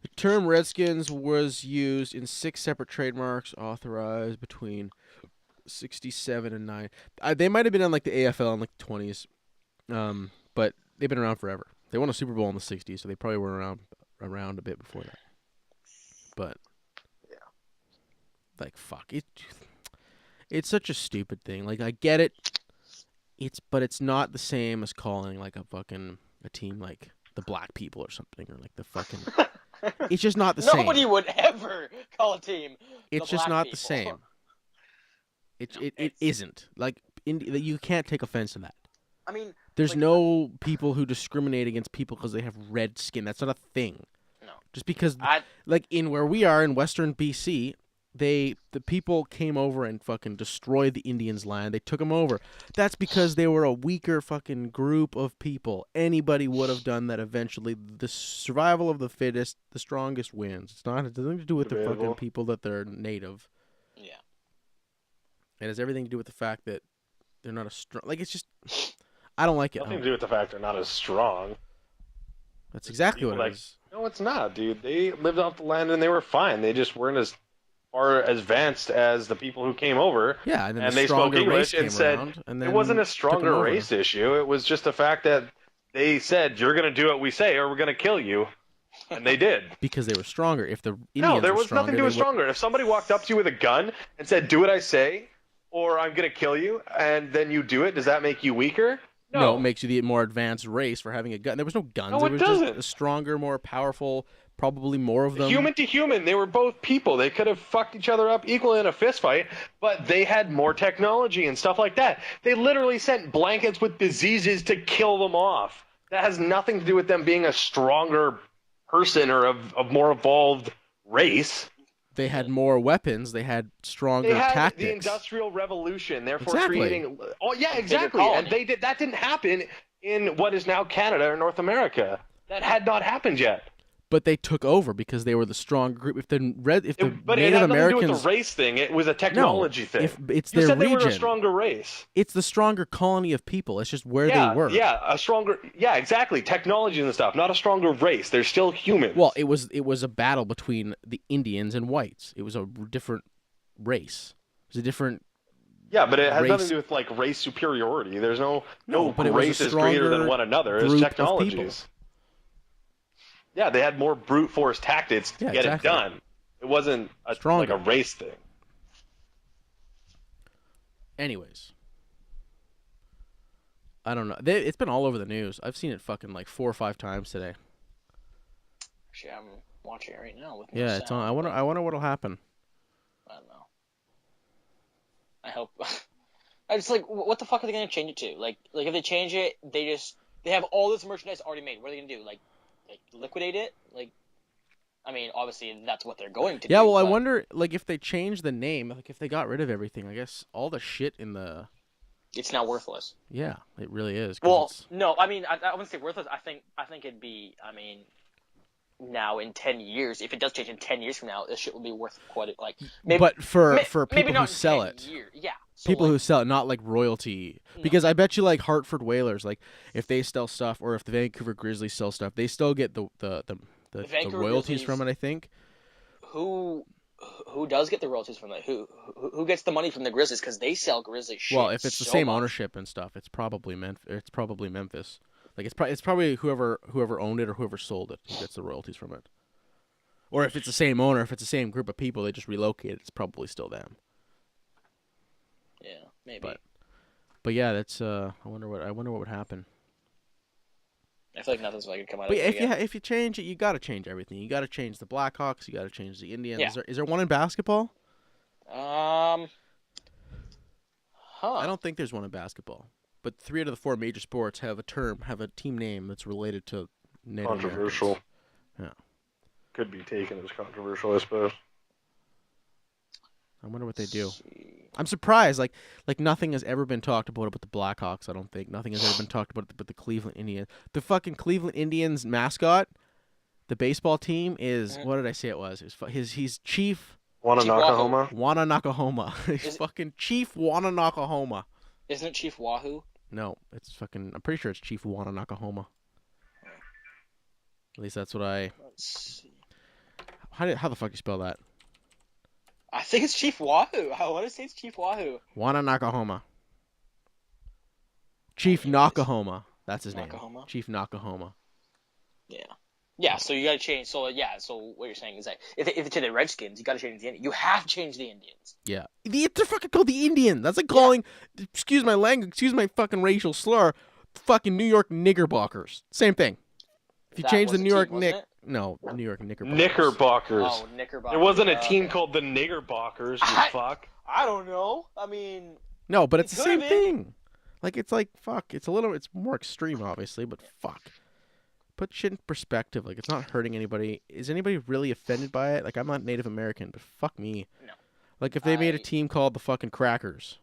The term Redskins was used in 6 separate trademarks authorized between 67 and 9. They might have been on like the AFL in like the 20s, but they've been around forever. They won a Super Bowl in the 60s, so they probably were around a bit before that. But yeah, like fuck it, it's such a stupid thing. Like I get it, but it's not the same as calling like a team like the Black People or something, or like the fucking. It's just not the same. Nobody would ever call a team. It's just not the same. It isn't. Like you can't take offense to that. I mean, there's no people who discriminate against people because they have red skin. That's not a thing. No. Just because, like in where we are in Western BC, the people came over and fucking destroyed the Indians' land. They took them over. That's because they were a weaker fucking group of people. Anybody would have done that eventually. The survival of the fittest, the strongest wins. It has nothing to do with the fucking people that they're native. Yeah. It has everything to do with the fact that they're not a strong. Like it's just, I don't like it. Nothing to do with the fact they're not as strong. That's exactly what it is. No, it's not, dude. They lived off the land and they were fine. They just weren't as far advanced as the people who came over. Yeah, and then they spoke English and said it wasn't a stronger race issue. It was just the fact that they said, you're going to do what we say or we're going to kill you. And they did. Because they were stronger. If the Indians No, there was stronger, nothing to do with stronger. If somebody walked up to you with a gun and said, do what I say or I'm going to kill you, and then you do it, does that make you weaker? No, it makes you the more advanced race for having a gun. There was no guns. No, it was doesn't. Just a stronger, more powerful, probably more of them. Human to human, they were both people. They could have fucked each other up equally in a fist fight, but they had more technology and stuff like that. They literally sent blankets with diseases to kill them off. That has nothing to do with them being a stronger person or of more evolved race. They had more weapons. They had stronger tactics. The Industrial Revolution, therefore exactly. creating. Oh yeah, exactly. And they did. That didn't happen in what is now Canada or North America. That had not happened yet. But they took over because they were the strong group. If the Native it had nothing to do with the race thing. It was a technology thing. It's you their said region. They were a stronger race. It's the stronger colony of people. It's just where they were. Yeah, a stronger. Yeah, exactly. Technology and stuff. Not a stronger race. They're still humans. Well, it was a battle between the Indians and whites. It was a different race. It was a different. Yeah, but it has nothing to do with like race superiority. There's no race is greater than one another. It's technologies. Yeah, they had more brute force tactics to get it done. It wasn't like a race thing. Anyways, I don't know. It's been all over the news. I've seen it fucking like 4 or 5 times today. Actually, I'm watching it right now with yeah, it's on. I wonder what'll happen. I don't know. I hope. I just like, what the fuck are they gonna change it to? Like if they change it, they have all this merchandise already made. What are they gonna do? Like liquidate it? Like, I mean, obviously that's what they're going to do. Yeah, well, I wonder, like, if they change the name, like, if they got rid of everything, I guess all the shit in the... It's now worthless. Yeah, it really is. Well, no, I mean, I wouldn't say worthless. I think it'd be, I mean, now in 10 years, if it does change in 10 years from now, this shit will be worth quite, like... Maybe, but for maybe people who sell it. Yeah. So people who sell it, not like royalty. No. Because I bet you like Hartford Whalers, like if they sell stuff or if the Vancouver Grizzlies sell stuff, they still get the royalties from it, I think. Who does get the royalties from it? Who gets the money from the Grizzlies? Because they sell Grizzly shit. Well, if it's the same ownership and stuff, it's probably Memphis. Like it's probably whoever owned it or whoever sold it who gets the royalties from it. Or if it's the same owner, if it's the same group of people, they just relocate it. It's probably still them. Yeah, maybe. But yeah, that's I wonder what would happen. I feel like nothing's going to come out of it. But if you change it, you got to change everything. You got to change the Blackhawks. You got to change the Indians. Yeah. Is there one in basketball? I don't think there's one in basketball. But 3 out of the 4 major sports have a team name that's related to Native controversial. Americans. Yeah. Could be taken as controversial, I suppose. I wonder what they do. I'm surprised. Like nothing has ever been talked about the Blackhawks. I don't think nothing has ever been talked about the Cleveland Indians. The fucking Cleveland Indians mascot, the baseball team is what did I say it was? He's Chief Wananakahoma. Wananakahoma. He's fucking Chief Wananakahoma. Isn't it Chief Wahoo? No, it's fucking. I'm pretty sure it's Chief Wananakahoma. At least that's what I. Let's see. How the fuck you spell that? I think it's Chief Wahoo. I want to say it's Chief Wahoo. Wananakahoma. Chief Nakahoma. That's his Nakahoma? name. Chief Nakahoma. Yeah. Yeah, so you got to change. So what you're saying is that if it's to the Redskins, you got to change the Indians. You have to change the Indians. Yeah. They're fucking called the Indian. That's like calling, excuse my language, excuse my fucking racial slur, fucking New York Knickerbockers. Same thing. If you change the New York No, New York Knickerbockers. Knickerbockers. Oh, Knickerbockers. There wasn't a team called the Knickerbockers, you fuck. I don't know. I mean... No, but it's the same been. thing. Like, it's like, fuck. It's more extreme, obviously, but fuck. Put shit in perspective. Like, it's not hurting anybody. Is anybody really offended by it? Like, I'm not Native American, but fuck me. No. Like, if they made a team called the fucking Crackers.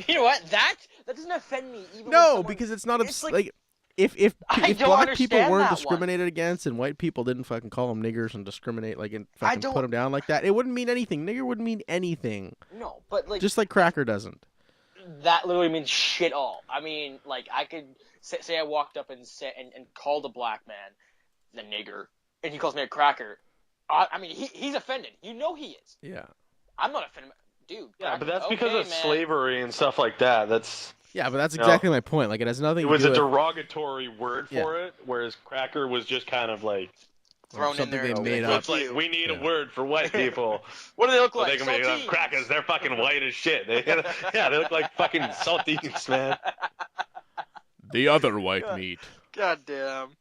You know what? That doesn't offend me. Even No, because it's not... like if black people weren't discriminated against and white people didn't fucking call them niggers and discriminate, like, and fucking put them down like that, it wouldn't mean anything. Nigger wouldn't mean anything. No, but like... Just like Cracker doesn't. That literally means shit all. I mean, like, I could say I walked up and called a black man the nigger, and he calls me a cracker. I mean, he's offended. You know he is. Yeah. I'm not offended. Dude. Yeah, but that's because of slavery and stuff like that. Yeah, but that's exactly my point. Like, it has nothing to do with... It was a derogatory word for it, whereas cracker was just kind of like... thrown in there. They made up. It's like, we need a word for white people. What do they look like? They can make crackers. They're fucking white as shit. They look like fucking saltines, man. The other white meat. God damn.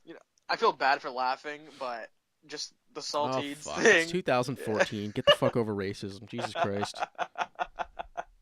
You know, I feel bad for laughing, but just the saltines fuck. thing. It's 2014. Get the fuck over racism. Jesus Christ.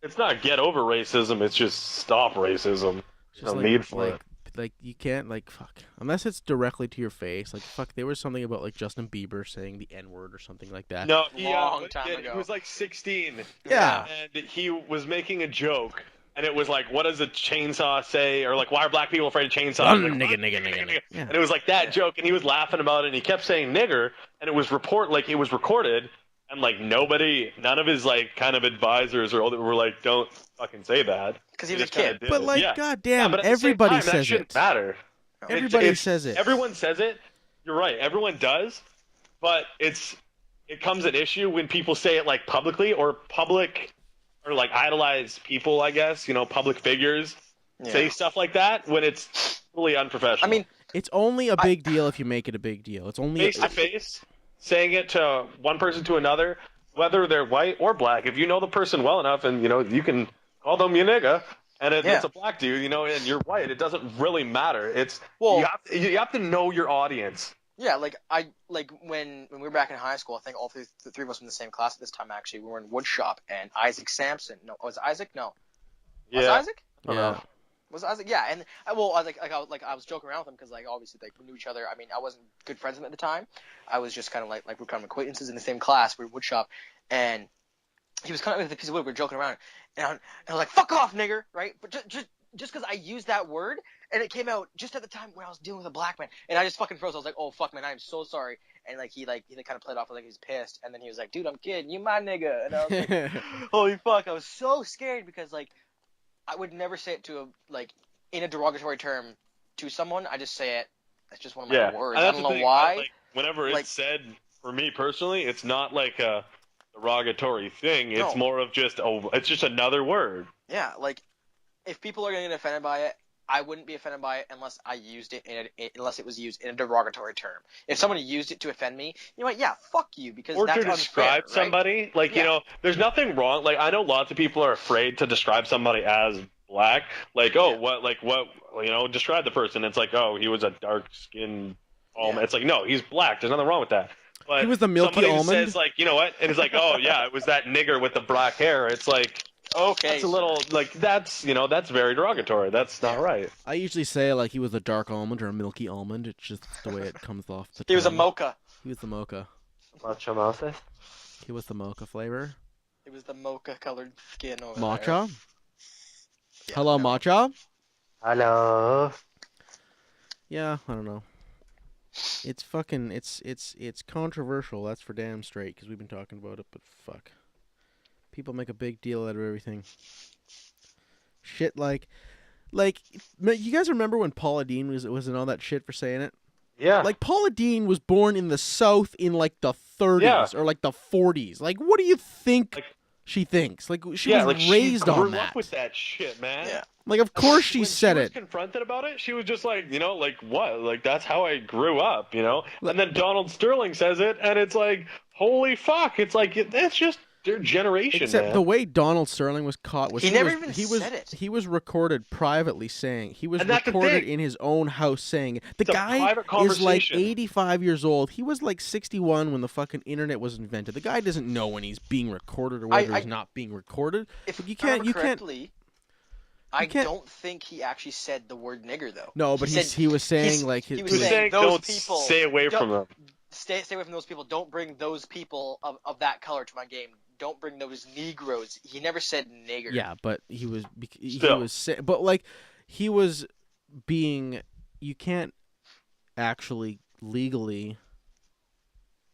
It's not get over racism. It's just stop racism. Just no need for it. Like, you can't, like, fuck. Unless it's directly to your face. Like, fuck, there was something about, like, Justin Bieber saying the N-word or something like that. No, Long time ago. He was, like, 16. Yeah. And he was making a joke. And it was like, what does a chainsaw say? Or, like, why are black people afraid of chainsaws? Like, nigga. Yeah. And it was, like, that joke. And he was laughing about it. And he kept saying nigger. And it was recorded. And, like, none of his, like, kind of advisors were like, don't fucking say that. Because he was a kid. But, like, goddamn, but everybody that says shouldn't it. matter. Everybody says it. Everyone says it. You're right. Everyone does. But it comes an issue when people say it, like, publicly or like, idolized people, I guess. You know, public figures say stuff like that when it's really unprofessional. I mean, it's only a big deal if you make it a big deal. It's only face to face. Saying it to one person to another, whether they're white or black, if you know the person well enough and, you know, you can call them your nigga, and it's a black dude, you know, and you're white, it doesn't really matter. You have to know your audience. Yeah, when we were back in high school, I think all three of us were in the same class at this time, actually. We were in woodshop, and Isaac Sampson. No, was it Isaac? No. Was it Isaac? Yeah. Was Isaac? Yeah, and I was joking around with him because, like, obviously, like, we knew each other. I mean, I wasn't good friends with him at the time. I was just kind of like we're kind of acquaintances in the same class. We were woodshop, and he was kind of with a piece of wood. We were joking around, and I was like, "Fuck off, nigger!" Right? But just because I used that word, and it came out just at the time when I was dealing with a black man, and I just fucking froze. I was like, "Oh fuck, man, I am so sorry." And like he kind of played off like he was pissed, and then he was like, "Dude, I'm kidding, you my nigga," and I was like, "Holy fuck!" I was so scared because, like, I would never say it to in a derogatory term to someone. I just say it. It's just one of my words. I don't know why. Like, whenever it's said, for me personally, it's not like a derogatory thing. It's more of it's just another word. Yeah, like, if people are going to get offended by it, I wouldn't be offended by it unless I used it unless it was used in a derogatory term. If someone used it to offend me, you know what? Yeah, fuck you, because or that's to describe unfair, somebody, right? like, you know, there's nothing wrong. Like, I know lots of people are afraid to describe somebody as black. Like, what, you know, describe the person. It's like, oh, he was a dark-skinned almond. It's like, no, he's black. There's nothing wrong with that. But he was the milky somebody almond. Says, like, you know what? And it's like, oh yeah, it was that nigger with the black hair. It's like, okay, that's a little, like, that's, you know, that's very derogatory. That's not right. I usually say, like, he was a dark almond or a milky almond. It's just the way it comes off the tongue. He was a mocha. He was the mocha. It was the mocha flavor. It was the mocha colored skin over there. Matcha. Yeah, Hello, no. matcha. Hello. Yeah, I don't know. It's fucking. It's controversial. That's for damn straight. Because we've been talking about it, but fuck. People make a big deal out of everything. Shit like, you guys remember when Paula Deen was in all that shit for saying it? Yeah. Like, Paula Deen was born in the South in, like, the 30s or, like, the 40s. Like, what do you think Like, she thinks? Like, she was raised she on grew that. up with that shit, man. Yeah. Like, of course she When said she was it. confronted about it, she was just like, like, what? Like, that's how I grew up, And then Donald Sterling says it, and it's like, holy fuck! It's like that's just their generation, Except man. the way Donald Sterling was caught was He never even he was said it. he was recorded privately saying he was And that's the recorded thing. in his own house saying it. The It's a guy private is like conversation. 85 years old. He was like 61 when the fucking internet was invented. The guy doesn't know when he's being recorded or whether he's not being recorded. If But you I remember can't correctly, I can't- don't think he actually said the word nigger though. No, but said- he was saying like he his, was He was saying saying, those don't people stay away don't- from them. Stay away from those people. Don't bring those people of that color to my game. Don't bring those Negroes. He never said nigger. yeah, but he was Still. but like he was being you can't actually legally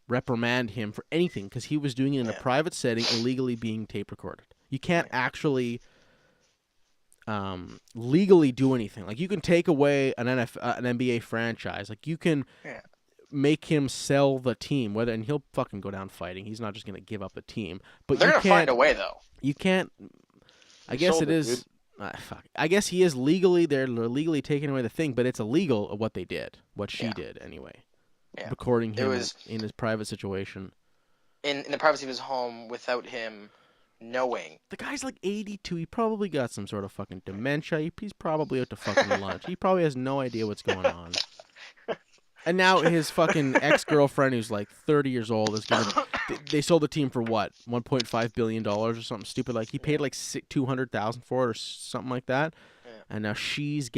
reprimand him for anything because he was doing it in a Yeah. private setting, illegally being tape recorded. You can't actually legally do anything. Like you can take away an NBA franchise. Like you can Yeah. make him sell the team, and he'll fucking go down fighting. He's not just gonna give up the team. But They're you gonna can't. find a way though. You can't. I He guess sold it it, is. Fuck. I guess he is legally. They're legally taking away the thing, but it's illegal of what they did, what she Yeah. did anyway. Yeah. Recording It him was- in his private situation. In the privacy of his home without him knowing. The guy's like 82. He probably got some sort of fucking dementia. He's probably out to fucking lunch. He probably has no idea what's going on. And now his fucking ex-girlfriend, who's like 30 years old, is gonna. They sold the team for what? $1.5 billion or something stupid. Like he paid like $200,000 for it or something like that. Yeah. And now she's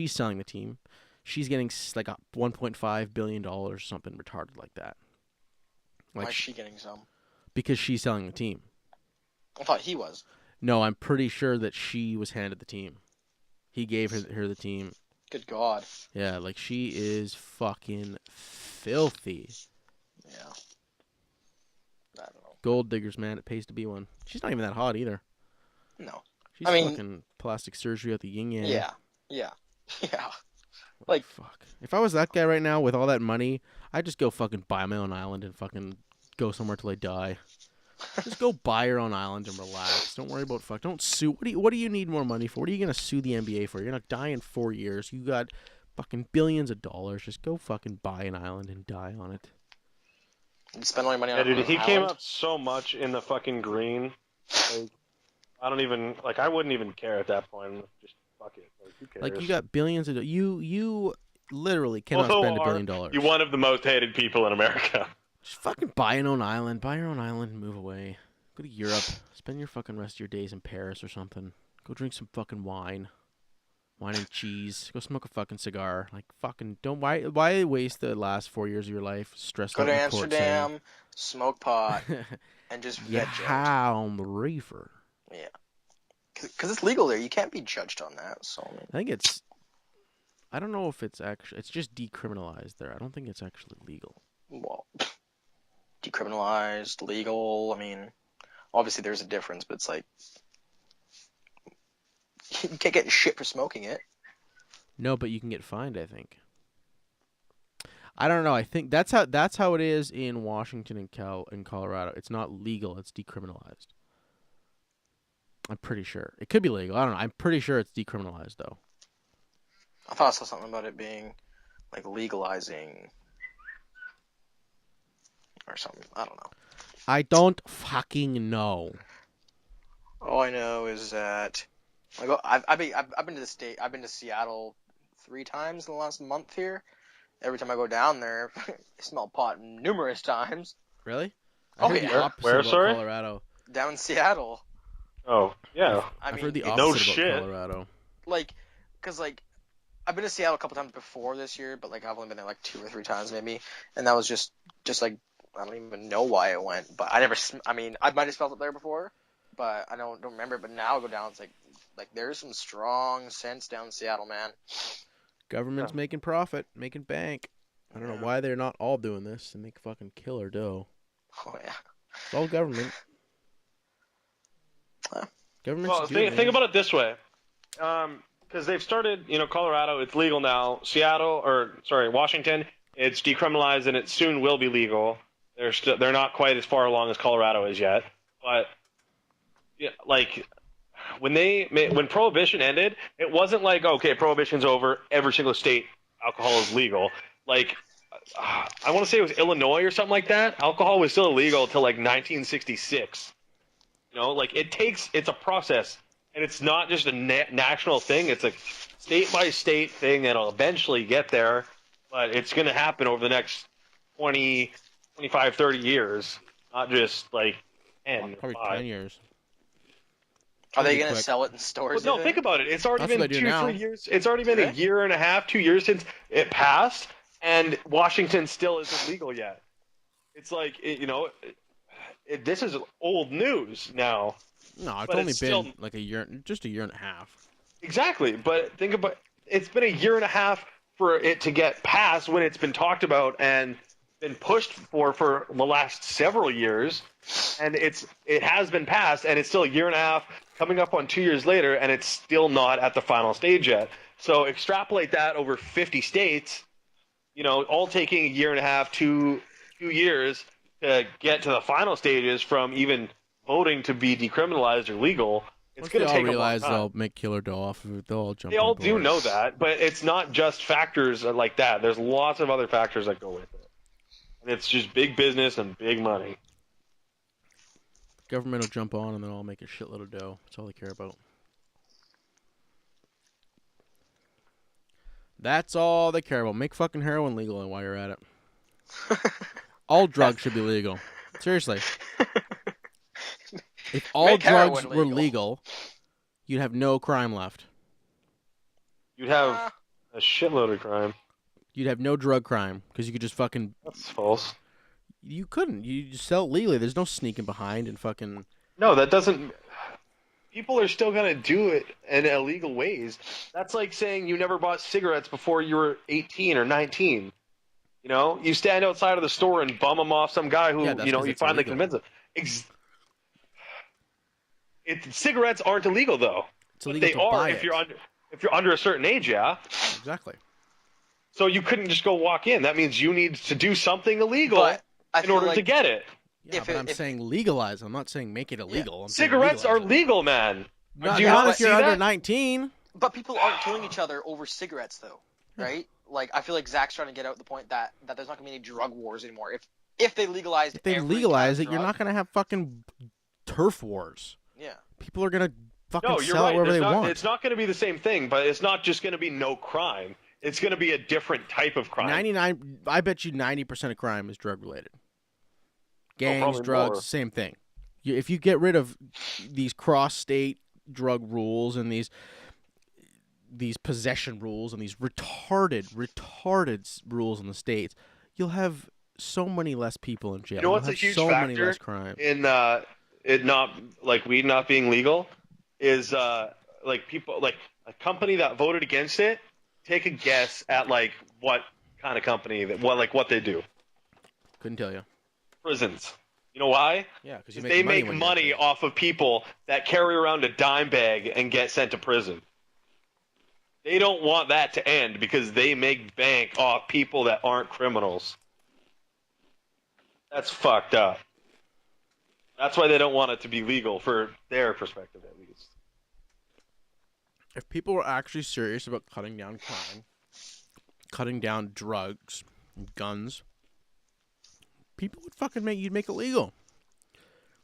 selling the team. She's getting like a $1.5 billion or something retarded like that. Why Like is she getting some? because she's selling the team. I thought he was. No, I'm pretty sure that she was handed the team. He gave her the team. Good God. Yeah, like she is fucking filthy. Yeah. I don't know. Gold diggers, man. It pays to be one. She's not even that hot either. No. She's I mean- fucking plastic surgery at the yin yang. Yeah. Yeah. Yeah. Like, fuck. If I was that guy right now with all that money, I'd just go fucking buy my own island and fucking go somewhere till I die. Just go buy your own island and relax. Don't worry about Don't sue. What do you need more money for? What are you gonna sue the NBA for? You're gonna die in 4 years. You got fucking billions of dollars. Just go fucking buy an island and die on it. You spend all your money on Yeah, dude, an he came island? up so much in the fucking green. Like, I don't even I wouldn't even care at that point. Just fuck it. Like, who cares? Like you got billions of you literally cannot Also spend $1 are billion. You're one of the most hated people in America. Just fucking buy your own island. Buy your own island and move away. Go to Europe. Spend your fucking rest of your days in Paris or something. Go drink some fucking wine. Wine and cheese. Go smoke a fucking cigar. Like fucking don't why waste the last 4 years of your life stressed Go out to in a court Amsterdam, smoke pot, saying, and just yeah, veg out. on the reefer. Because it's legal there. You can't be judged on that. So, I mean, I think I don't know if it's actually it's just decriminalized there. I don't think it's actually legal. well, decriminalized, legal. I mean, obviously there's a difference, but it's like you can't get shit for smoking it. No, but you can get fined, I think. I don't know. I think that's how it is in Washington and Colorado. It's not legal, it's decriminalized. I'm pretty sure. It could be legal. I don't know. I'm pretty sure it's decriminalized though. I thought I saw something about it being like legalizing or something. I don't know. I don't fucking know. All I know is that I've been to the state. I've been to Seattle 3 times in the last month here. Every time I go down there, I smell pot numerous times. Really? Oh, I heard yeah. the opposite Where, about sorry? Colorado. Down in Seattle. Oh, yeah. I've mean, heard the it- opposite no about shit. Colorado. Like, cause like, I've been to Seattle a couple times before this year, but like I've only been there like 2 or 3 times maybe, and that was just like don't even know why I went, but I never. I mean, I might have smelled it there before, but I don't remember. But now I go down, it's like there's some strong scents down in Seattle, man. Government's making profit, making bank. I don't know why they're not all doing this to make fucking killer dough. Oh yeah. It's all government. Government's Well, good, think about it this way. Because they've started, Colorado, it's legal now. Washington, it's decriminalized and it soon will be legal. They're not quite as far along as Colorado is yet. But, yeah, like, when Prohibition ended, it wasn't like, okay, Prohibition's over, every single state, alcohol is legal. Like, I want to say it was Illinois or something like that. Alcohol was still illegal until, like, 1966. It's a process. And it's not just a national thing. It's a state-by-state thing that'll eventually get there. But it's going to happen over the next 20, 25, 30 years. Not just, 10. Probably 5. 10 years. Are they Pretty going to quick. sell it in stores? Well, no, think about it. It's already That's what been they do 3 now. years. It's already been a year and a half, 2 years since it passed. And Washington still isn't legal yet. It's like, this is old news now. No, it's But only it's been still- like just a year and a half. Exactly, but think about it's been a year and a half for it to get passed when it's been talked about and been pushed for the last several years, and it has been passed, and it's still a year and a half coming up on 2 years later, and it's still not at the final stage yet. So extrapolate that over 50 states, all taking a year and a half, 2 years to get to the final stages from even voting to be decriminalized or legal. It's Once going they to all take a long realize time. they'll make killer dough off of it, they'll all jump They on all do board. know that, but it's not just factors like that. There's lots of other factors that go with it. And it's just big business and big money. Government will jump on and then I'll make a shitload of dough. That's all they care about. That's all they care about. Make fucking heroin legal while you're at it. All drugs should be legal. Seriously. If all Make heroin drugs were legal. legal, you'd have no crime left. You'd have a shitload of crime. You'd have no drug crime because you could just fucking. That's false. You couldn't. You just sell it legally. There's no sneaking behind and fucking. No, that doesn't. People are still going to do it in illegal ways. That's like saying you never bought cigarettes before you were 18 or 19. You stand outside of the store and bum them off some guy who, Yeah, that's 'cause you it's finally illegal. convince him. Cigarettes aren't illegal though. It's But illegal they to are buy if it. you're under a certain age, yeah. Exactly. So you couldn't just go walk in. That means you need to do something illegal But I in feel order like to get it. Yeah, If but it- I'm if- saying legalize. I'm not saying make it illegal. I'm saying Cigarettes are legalize it. legal, man. Not, Do you not not if you're see under that? 19. But people aren't killing each other over cigarettes, though, right? Like, I feel like Zach's trying to get out the point that there's not going to be any drug wars anymore. If they legalized If they every legalize kind it, of you're drug- not gonna have fucking turf wars. Yeah. People are gonna fucking No, you're sell right. it wherever It's they not, want. It's not going to be the same thing, but it's not just going to be no crime. It's going to be a different type of crime. 99. I bet you 90% of crime is drug related. Gangs, probably drugs, more. same thing. If you get rid of these cross-state drug rules and these possession rules and these retarded rules in the states, you'll have so many less people in jail. You know what's You'll a have huge so many factor less crime. in it not like weed not being legal is like people like a company that voted against it. Take a guess at like what kind of company what they do. Couldn't tell you. Prisons. You know why? Yeah, because you They make when you're money in prison. off of people that carry around a dime bag and get sent to prison. They don't want that to end because they make bank off people that aren't criminals. That's fucked up. That's why they don't want it to be legal for their perspective, at least. If people were actually serious about cutting down crime, cutting down drugs, and guns, people would fucking you'd make it legal.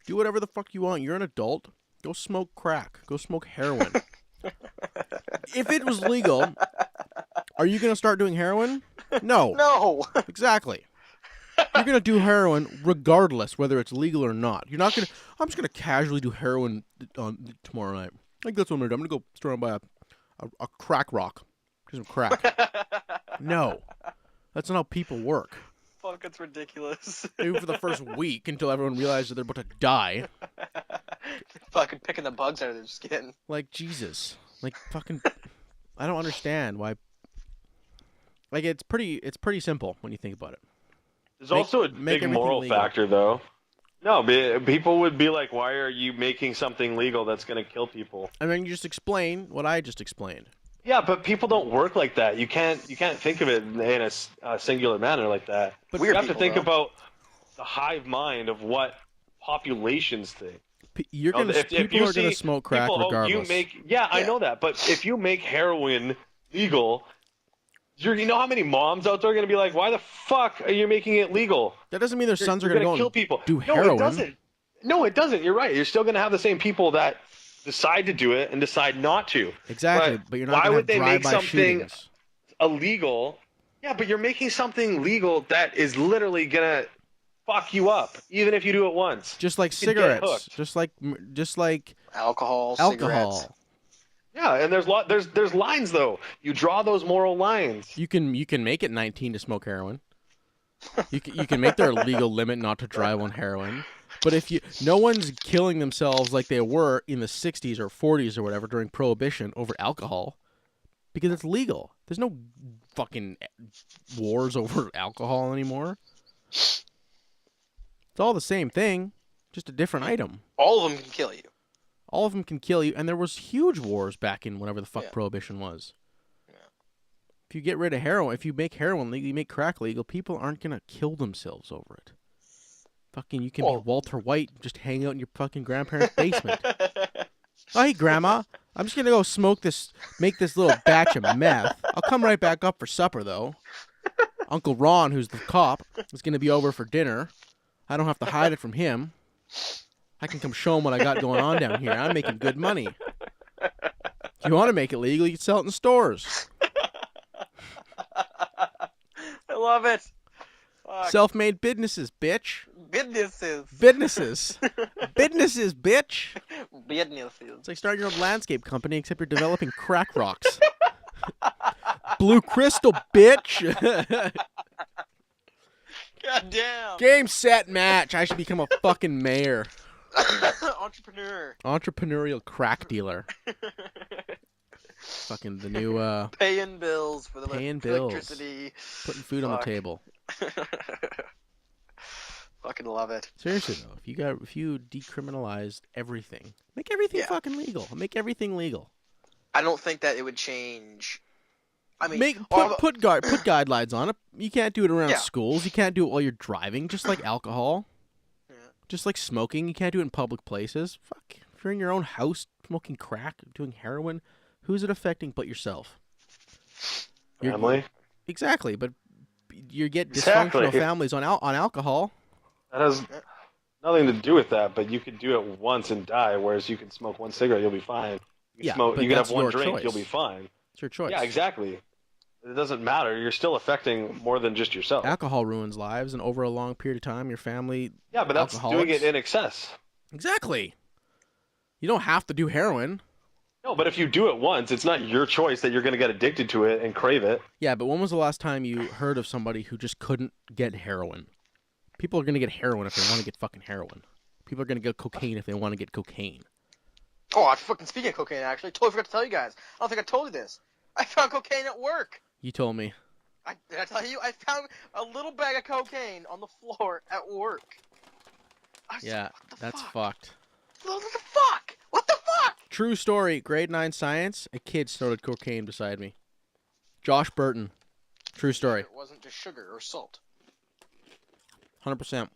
Do whatever the fuck you want. You're an adult. Go smoke crack. Go smoke heroin. If it was legal, are you going to start doing heroin? No. No. Exactly. You're going to do heroin regardless whether it's legal or not. You're not going to, I'm just going to casually do heroin on tomorrow night. I think that's what I'm going to do. I'm going to go store and buy a crack rock. Do some crack. No. That's not how people work. Fuck, it's ridiculous. Maybe for the first week until everyone realizes they're about to die. Fucking picking the bugs out of their skin. Like, Jesus. Like, fucking... I don't understand why... Like, it's pretty simple when you think about it. There's also a make big everything moral legal. factor, though. No, people would be like, why are you making something legal that's going to kill people? And then you just explain what I just explained. Yeah, but people don't work like that. You can't think of it in a singular manner like that. But you have to people, think though. about the hive mind of what populations think. You're gonna, people are going to smoke crack regardless. I know that. But if you make heroin legal, you know how many moms out there are going to be like, why the fuck are you making it legal? That doesn't mean their sons are going going to to kill people. do No, heroin. it doesn't. No, it doesn't. You're right. You're still going to have the same people that decide to do it and decide not to. Exactly, but you're not why going would to they have make drive-by something shootings. illegal? Yeah, but you're making something legal that is literally going to fuck you up, even if you do it once. Just like You could get cigarettes. hooked. Just like Alcohol. alcohol. Cigarettes. Yeah, and there's lines though. You draw those moral lines. You can make it 19 to smoke heroin. You can make their legal limit not to drive on heroin. But no one's killing themselves like they were in the 60s or 40s or whatever during Prohibition over alcohol because it's legal. There's no fucking wars over alcohol anymore. It's all the same thing, just a different item. All of them can kill you. All of them can kill you, and there was huge wars back in whenever the fuck Yeah. Prohibition was. Yeah. If you get rid of heroin, if you make heroin legal, you make crack legal, people aren't gonna kill themselves over it. Fucking, you can be Walter White, just hang out in your fucking grandparents' basement. Oh, hey, Grandma, I'm just gonna go make this little batch of meth. I'll come right back up for supper, though. Uncle Ron, who's the cop, is gonna be over for dinner. I don't have to hide it from him. I can come show him what I got going on down here. I'm making good money. If you want to make it legal, you can sell it in stores. I love it. Fuck. Self-made businesses, bitch. Businesses. Businesses. Businesses, bitch. Businesses. It's like starting your own landscape company, except you're developing crack rocks. Blue Crystal, bitch. God damn. Game, set, match. I should become a fucking mayor. Entrepreneur. Entrepreneurial crack dealer. Fucking the new, Paying bills for the Paying bills. electricity. putting food on the Fuck. table. Fucking love it. Seriously though, if you decriminalized everything, make everything Yeah. fucking legal. Make everything legal. I don't think that it would change. I mean, Put guidelines on it. You can't do it around Yeah. schools. You can't do it while you're driving. Just like alcohol. Yeah. Just like smoking. You can't do it in public places. Fuck. If you're in your own house smoking crack, doing heroin, who's it affecting but yourself? Family. Exactly, but you get Exactly. dysfunctional families on alcohol. That has nothing to do with that, but you could do it once and die, whereas you can smoke one cigarette, you'll be fine. Yeah, You but can have that's one your drink, choice. you'll be fine. It's your choice. Yeah, exactly. It doesn't matter. You're still affecting more than just yourself. Alcohol ruins lives, and over a long period of time, your family. Yeah, but that's doing alcoholics. it in excess. Exactly. You don't have to do heroin. No, but if you do it once, it's not your choice that you're going to get addicted to it and crave it. Yeah, but when was the last time you heard of somebody who just couldn't get heroin? People are going to get heroin if they want to get fucking heroin. People are going to get cocaine if they want to get cocaine. oh, I fucking speaking of cocaine, actually, I totally forgot to tell you guys. I don't think I told you this. I found cocaine at work. You told me. Did I tell you? I found a little bag of cocaine on the floor at work. I was Yeah, like, what the that's fuck? fucked. What the fuck? What the fuck? True story. Grade 9 science. A kid snorted cocaine beside me. Josh Burton. True story. It wasn't just sugar or salt. 100%.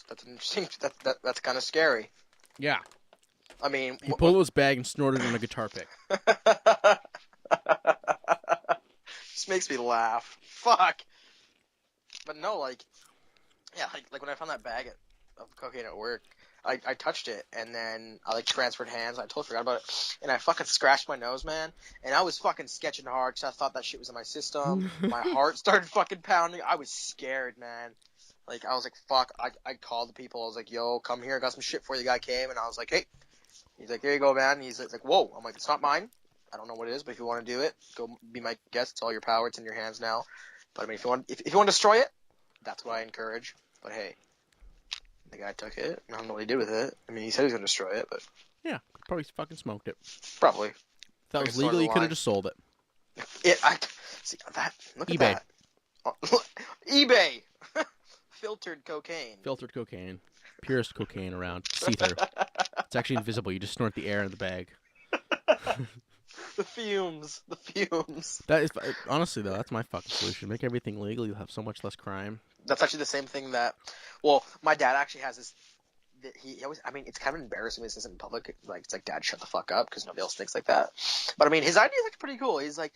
That's interesting. That's kind of scary. Yeah. I mean, He pulled his bag and snorted on a guitar pick. This makes me laugh. Fuck. But no, like, yeah, like when I found that bag of cocaine at work, I touched it and then I like transferred hands. I totally forgot about it, and I fucking scratched my nose, man. And I was fucking sketching hard because I thought that shit was in my system. My heart started fucking pounding. I was scared, man. Like I was like, fuck. I called the people. I was like, yo, come here. I got some shit for you. The guy came and I was like, hey. He's like, here you go, man. And he's like, whoa. I'm like, it's not mine. I don't know what it is, but if you want to do it, go be my guest. It's all your power. It's in your hands now. But I mean, if you want to destroy it, that's what I encourage. But hey, the guy took it. I don't know what he did with it. I mean, he said he was gonna destroy it, but Yeah, probably fucking smoked it. probably. If that Fucking was legal, started you could lying. have just sold it. See that? Look eBay. at that. eBay. Filtered cocaine. Filtered cocaine. Purest cocaine around. See-through. It's actually invisible. You just snort the air in the bag. The fumes. The fumes. That is, honestly, though, that's my fucking solution. Make everything legal. You'll have so much less crime. That's actually the same thing that. Well, my dad actually has this. He always. I mean, it's kind of embarrassing when he says it in public. Like, it's like, Dad, shut the fuck up, because nobody else thinks like that. But I mean, his idea is actually pretty cool. He's like,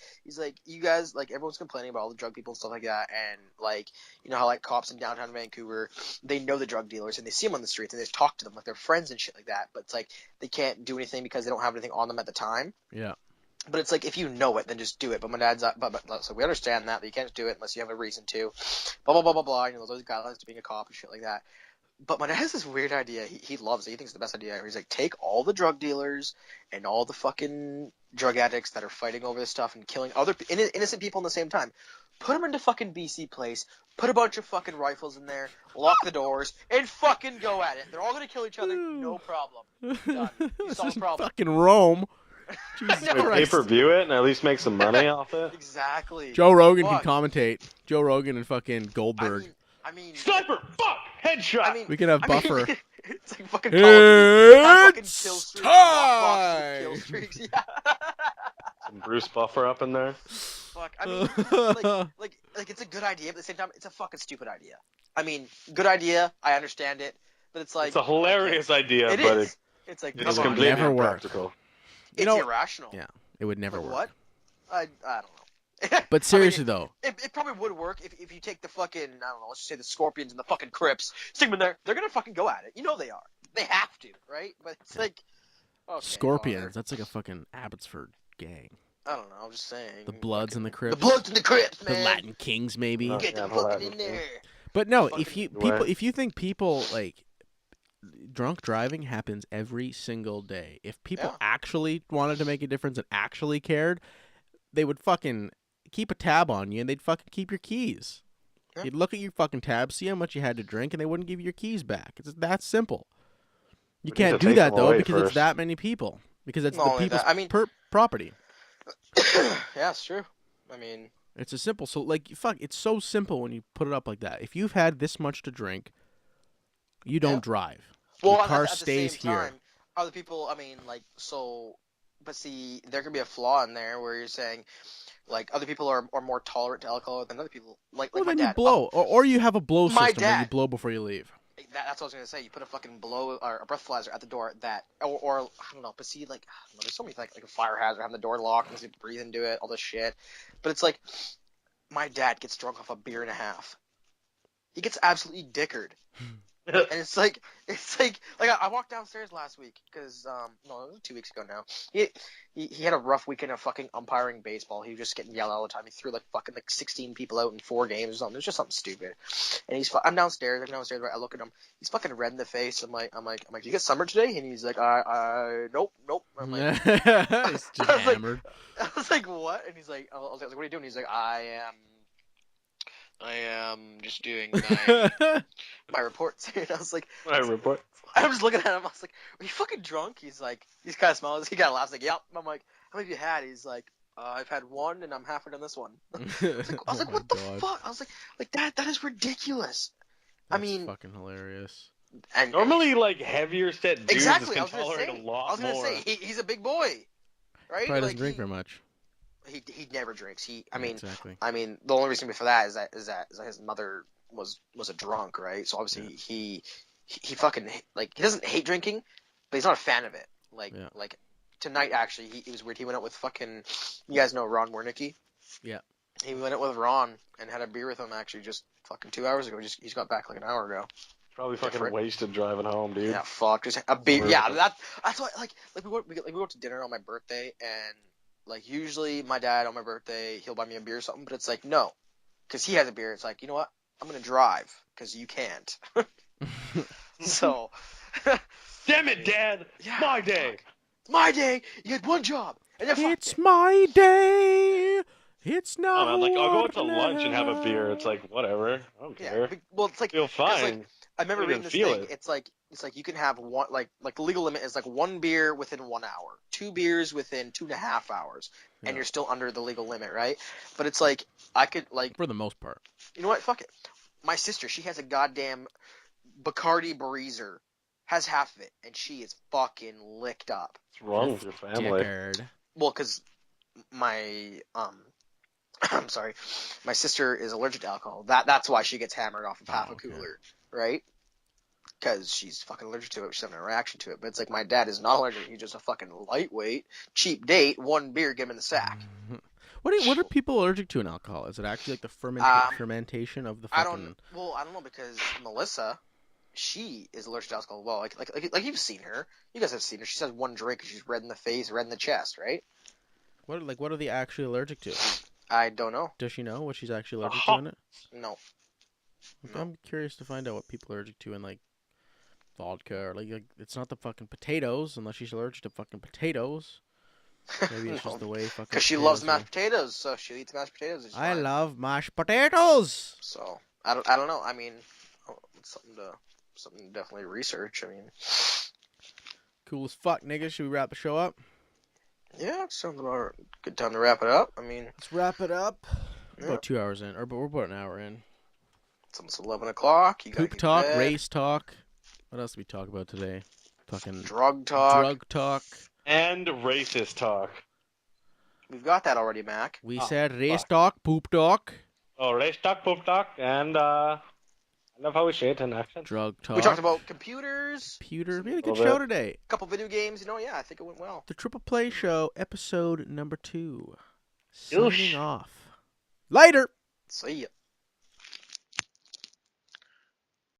you guys, like, everyone's complaining about all the drug people and stuff like that, and like, you know how like cops in downtown Vancouver, they know the drug dealers and they see them on the streets and they talk to them like they're friends and shit like that. But it's like they can't do anything because they don't have anything on them at the time. Yeah. But it's like, if you know it, then just do it. But my dad's so we understand that you can't just do it unless you have a reason to. Blah blah blah blah blah. You know, those guidelines to being a cop and shit like that. But my dad has this weird idea. He loves it. He thinks it's the best idea ever. He's like, take all the drug dealers and all the fucking drug addicts that are fighting over this stuff and killing other innocent people in the same time. Put them into fucking BC Place. Put a bunch of fucking rifles in there. Lock the doors and fucking go at it. They're all gonna kill each other. No problem. Done. You This solve is the problem. fucking Rome. Jesus I know, Christ. Pay-per-view it and at least make some money off it. Exactly. Joe Rogan Fuck. can commentate. Joe Rogan and fucking Goldberg. I mean, Sniper! Fuck! Headshot! I mean, We can have Buffer. It's like fucking Call of Duty. Have fucking It's kill streaks, time! kill streaks. Yeah. Some Bruce Buffer up in there. Fuck. I mean, like it's a good idea, but at the same time, it's a fucking stupid idea. I mean, good idea. I understand it, but it's like It's a hilarious idea, It but is. It's like it's Come on, completely never worked. impractical. It's You know- irrational. Yeah, it would never But work. what? I don't know. But seriously, I though, mean, it probably would work if you take the fucking, I don't know, let's just say the Scorpions and the fucking Crips, stick them in there, they're gonna fucking go at it. You know they are. They have to, right? But it's like, okay, Scorpions, that's like a fucking Abbotsford gang. I don't know. I'm just saying. The Bloods and the Crips. The Bloods and the Crips, The man. Latin Kings, maybe. Oh, Get yeah, the the fucking Latin in there. But no, Fucking if you think people like drunk driving happens every single day. If people Yeah. actually wanted to make a difference and actually cared, they would fucking keep a tab on you and they'd fucking keep your keys. Yeah. You'd look at your fucking tab, see how much you had to drink, and they wouldn't give you your keys back. It's that simple. You We need can't to do take that them though away because it's first. that many people. Because it's Not the only people's that, I mean- property. Yeah, it's true. I mean, It's as simple. So like, fuck, it's so simple when you put it up like that. If you've had this much to drink, you don't Yeah. drive. well, the car at the stays same here. time, other people, I mean, like, so, but see, there could be a flaw in there where you're saying, like, other people are more tolerant to alcohol than other people. Like Well, my then dad. you blow, or you have a blow My system where you dad- blow before you leave. That's what I was gonna say. You put a fucking blow or a breathalyzer at the door that, or I don't know. But see, like, I don't know, there's so many like a fire hazard, having the door locked, and you breathe into it, all this shit. But it's like, my dad gets drunk off a beer and a half. He gets absolutely dickered, and it's like I walked downstairs last week because no, it was 2 weeks ago now. He had a rough weekend of fucking umpiring baseball. He was just getting yelled all the time. He threw like 16 people out in 4 games or something. It was just something stupid. And I'm downstairs. Right? I look at him. He's fucking red in the face. I'm like, you get summer today? And he's like, nope. I'm like, It's just I was like- hammered. I was like, what? And he's like, I was like, what are you doing? He's like, I am just doing my reports. And I was like, My report. I was looking at him. I was like, "Are you fucking drunk?" He's kind of smiles. He kind of laughs. Like, "Yep." I'm like, "How many have you had?" He's like, "I've had one, and I'm halfway done this one." I was like, Oh my "What the God. fuck?" I was like, "That is ridiculous." I That's mean, fucking hilarious. and Normally, like, heavier set dudes exactly. I can was gonna tolerate say. a lot I was gonna more. say he's a big boy, right? Probably doesn't Like, drink very much. he never drinks. Yeah, I mean, exactly. the only reason for that is that his mother was a drunk, right? So obviously he fucking like, he doesn't hate drinking, but he's not a fan of it. Like Yeah. like tonight actually, it was weird. He went out with fucking, you guys know Ron Wernicke? Yeah. He went out with Ron and had a beer with him actually just fucking 2 hours ago. He's got back like an hour ago. Probably fucking Different. wasted driving home, dude. Yeah, fuck, just a beer. Or- Yeah, that's why like we go to dinner on my birthday, and like usually my dad on my birthday he'll buy me a beer or something, but it's like no, because he has a beer. It's like, you know what? I'm gonna drive because you can't. So, Damn it, Dad! yeah, My day! fuck. It's my day. You had one job, and then fuck It's it. my day. It's I not. don't know, like I'll go out to lunch and have a beer. It's like whatever. I don't Yeah. care. Well, it's like Feel 'cause, fine. like, I remember I reading didn't this feel thing. it. It's like you can have one like the legal limit is like one beer within 1 hour, 2 beers within 2.5 hours, and Yeah. you're still under the legal limit, right? But it's like I could like For the most part. you know what? Fuck it. My sister, she has a goddamn Bacardi Breezer, has half of it, and she is fucking licked up. What's wrong with your family? Dickard. Well, because my I'm sorry, my sister is allergic to alcohol. That's why she gets hammered off of half a okay. cooler, right? Because she's fucking allergic to it. She's having a reaction to it. But it's like my dad is not allergic. He's just a fucking lightweight, cheap date. One beer, get him in the sack. What are people allergic to in alcohol? Is it actually like the fermentation of the fucking? I don't know because Melissa, she is allergic to alcohol. Well, like you've seen her. You guys have seen her. She says one drink and she's red in the face, red in the chest, right? What are they actually allergic to? I don't know. Does she know what she's actually allergic to in it? No. Okay, I'm curious to find out what people are allergic to in like vodka or like it's not the fucking potatoes unless she's allergic to fucking potatoes. Maybe it's just the way fucking. Because she loves mashed potatoes, so she eats mashed potatoes. It's I fine. love mashed potatoes. So I don't know. I mean, it's something to definitely research. I mean, Cool as fuck, nigga. Should we wrap the show up? yeah, sounds about a good time to wrap it up. I mean, Let's wrap it up. yeah, About 2 hours in, but we're about an hour in. it's almost 11 o'clock. You gotta Poop get to talk, bed. race talk. What else did we talk about today? Fucking Drug talk. drug talk. And racist talk. We've got that already, Mac. We Oh, said race fuck. talk, poop talk, Oh, race talk, poop talk, and I love how we say it in accent. drug talk. We talked about computers, computer. We had a good Little show bit. today. a couple video games. You know, yeah, I think it went well. The Triple Play Show, episode number 2. Oosh. Signing off. Later. See ya.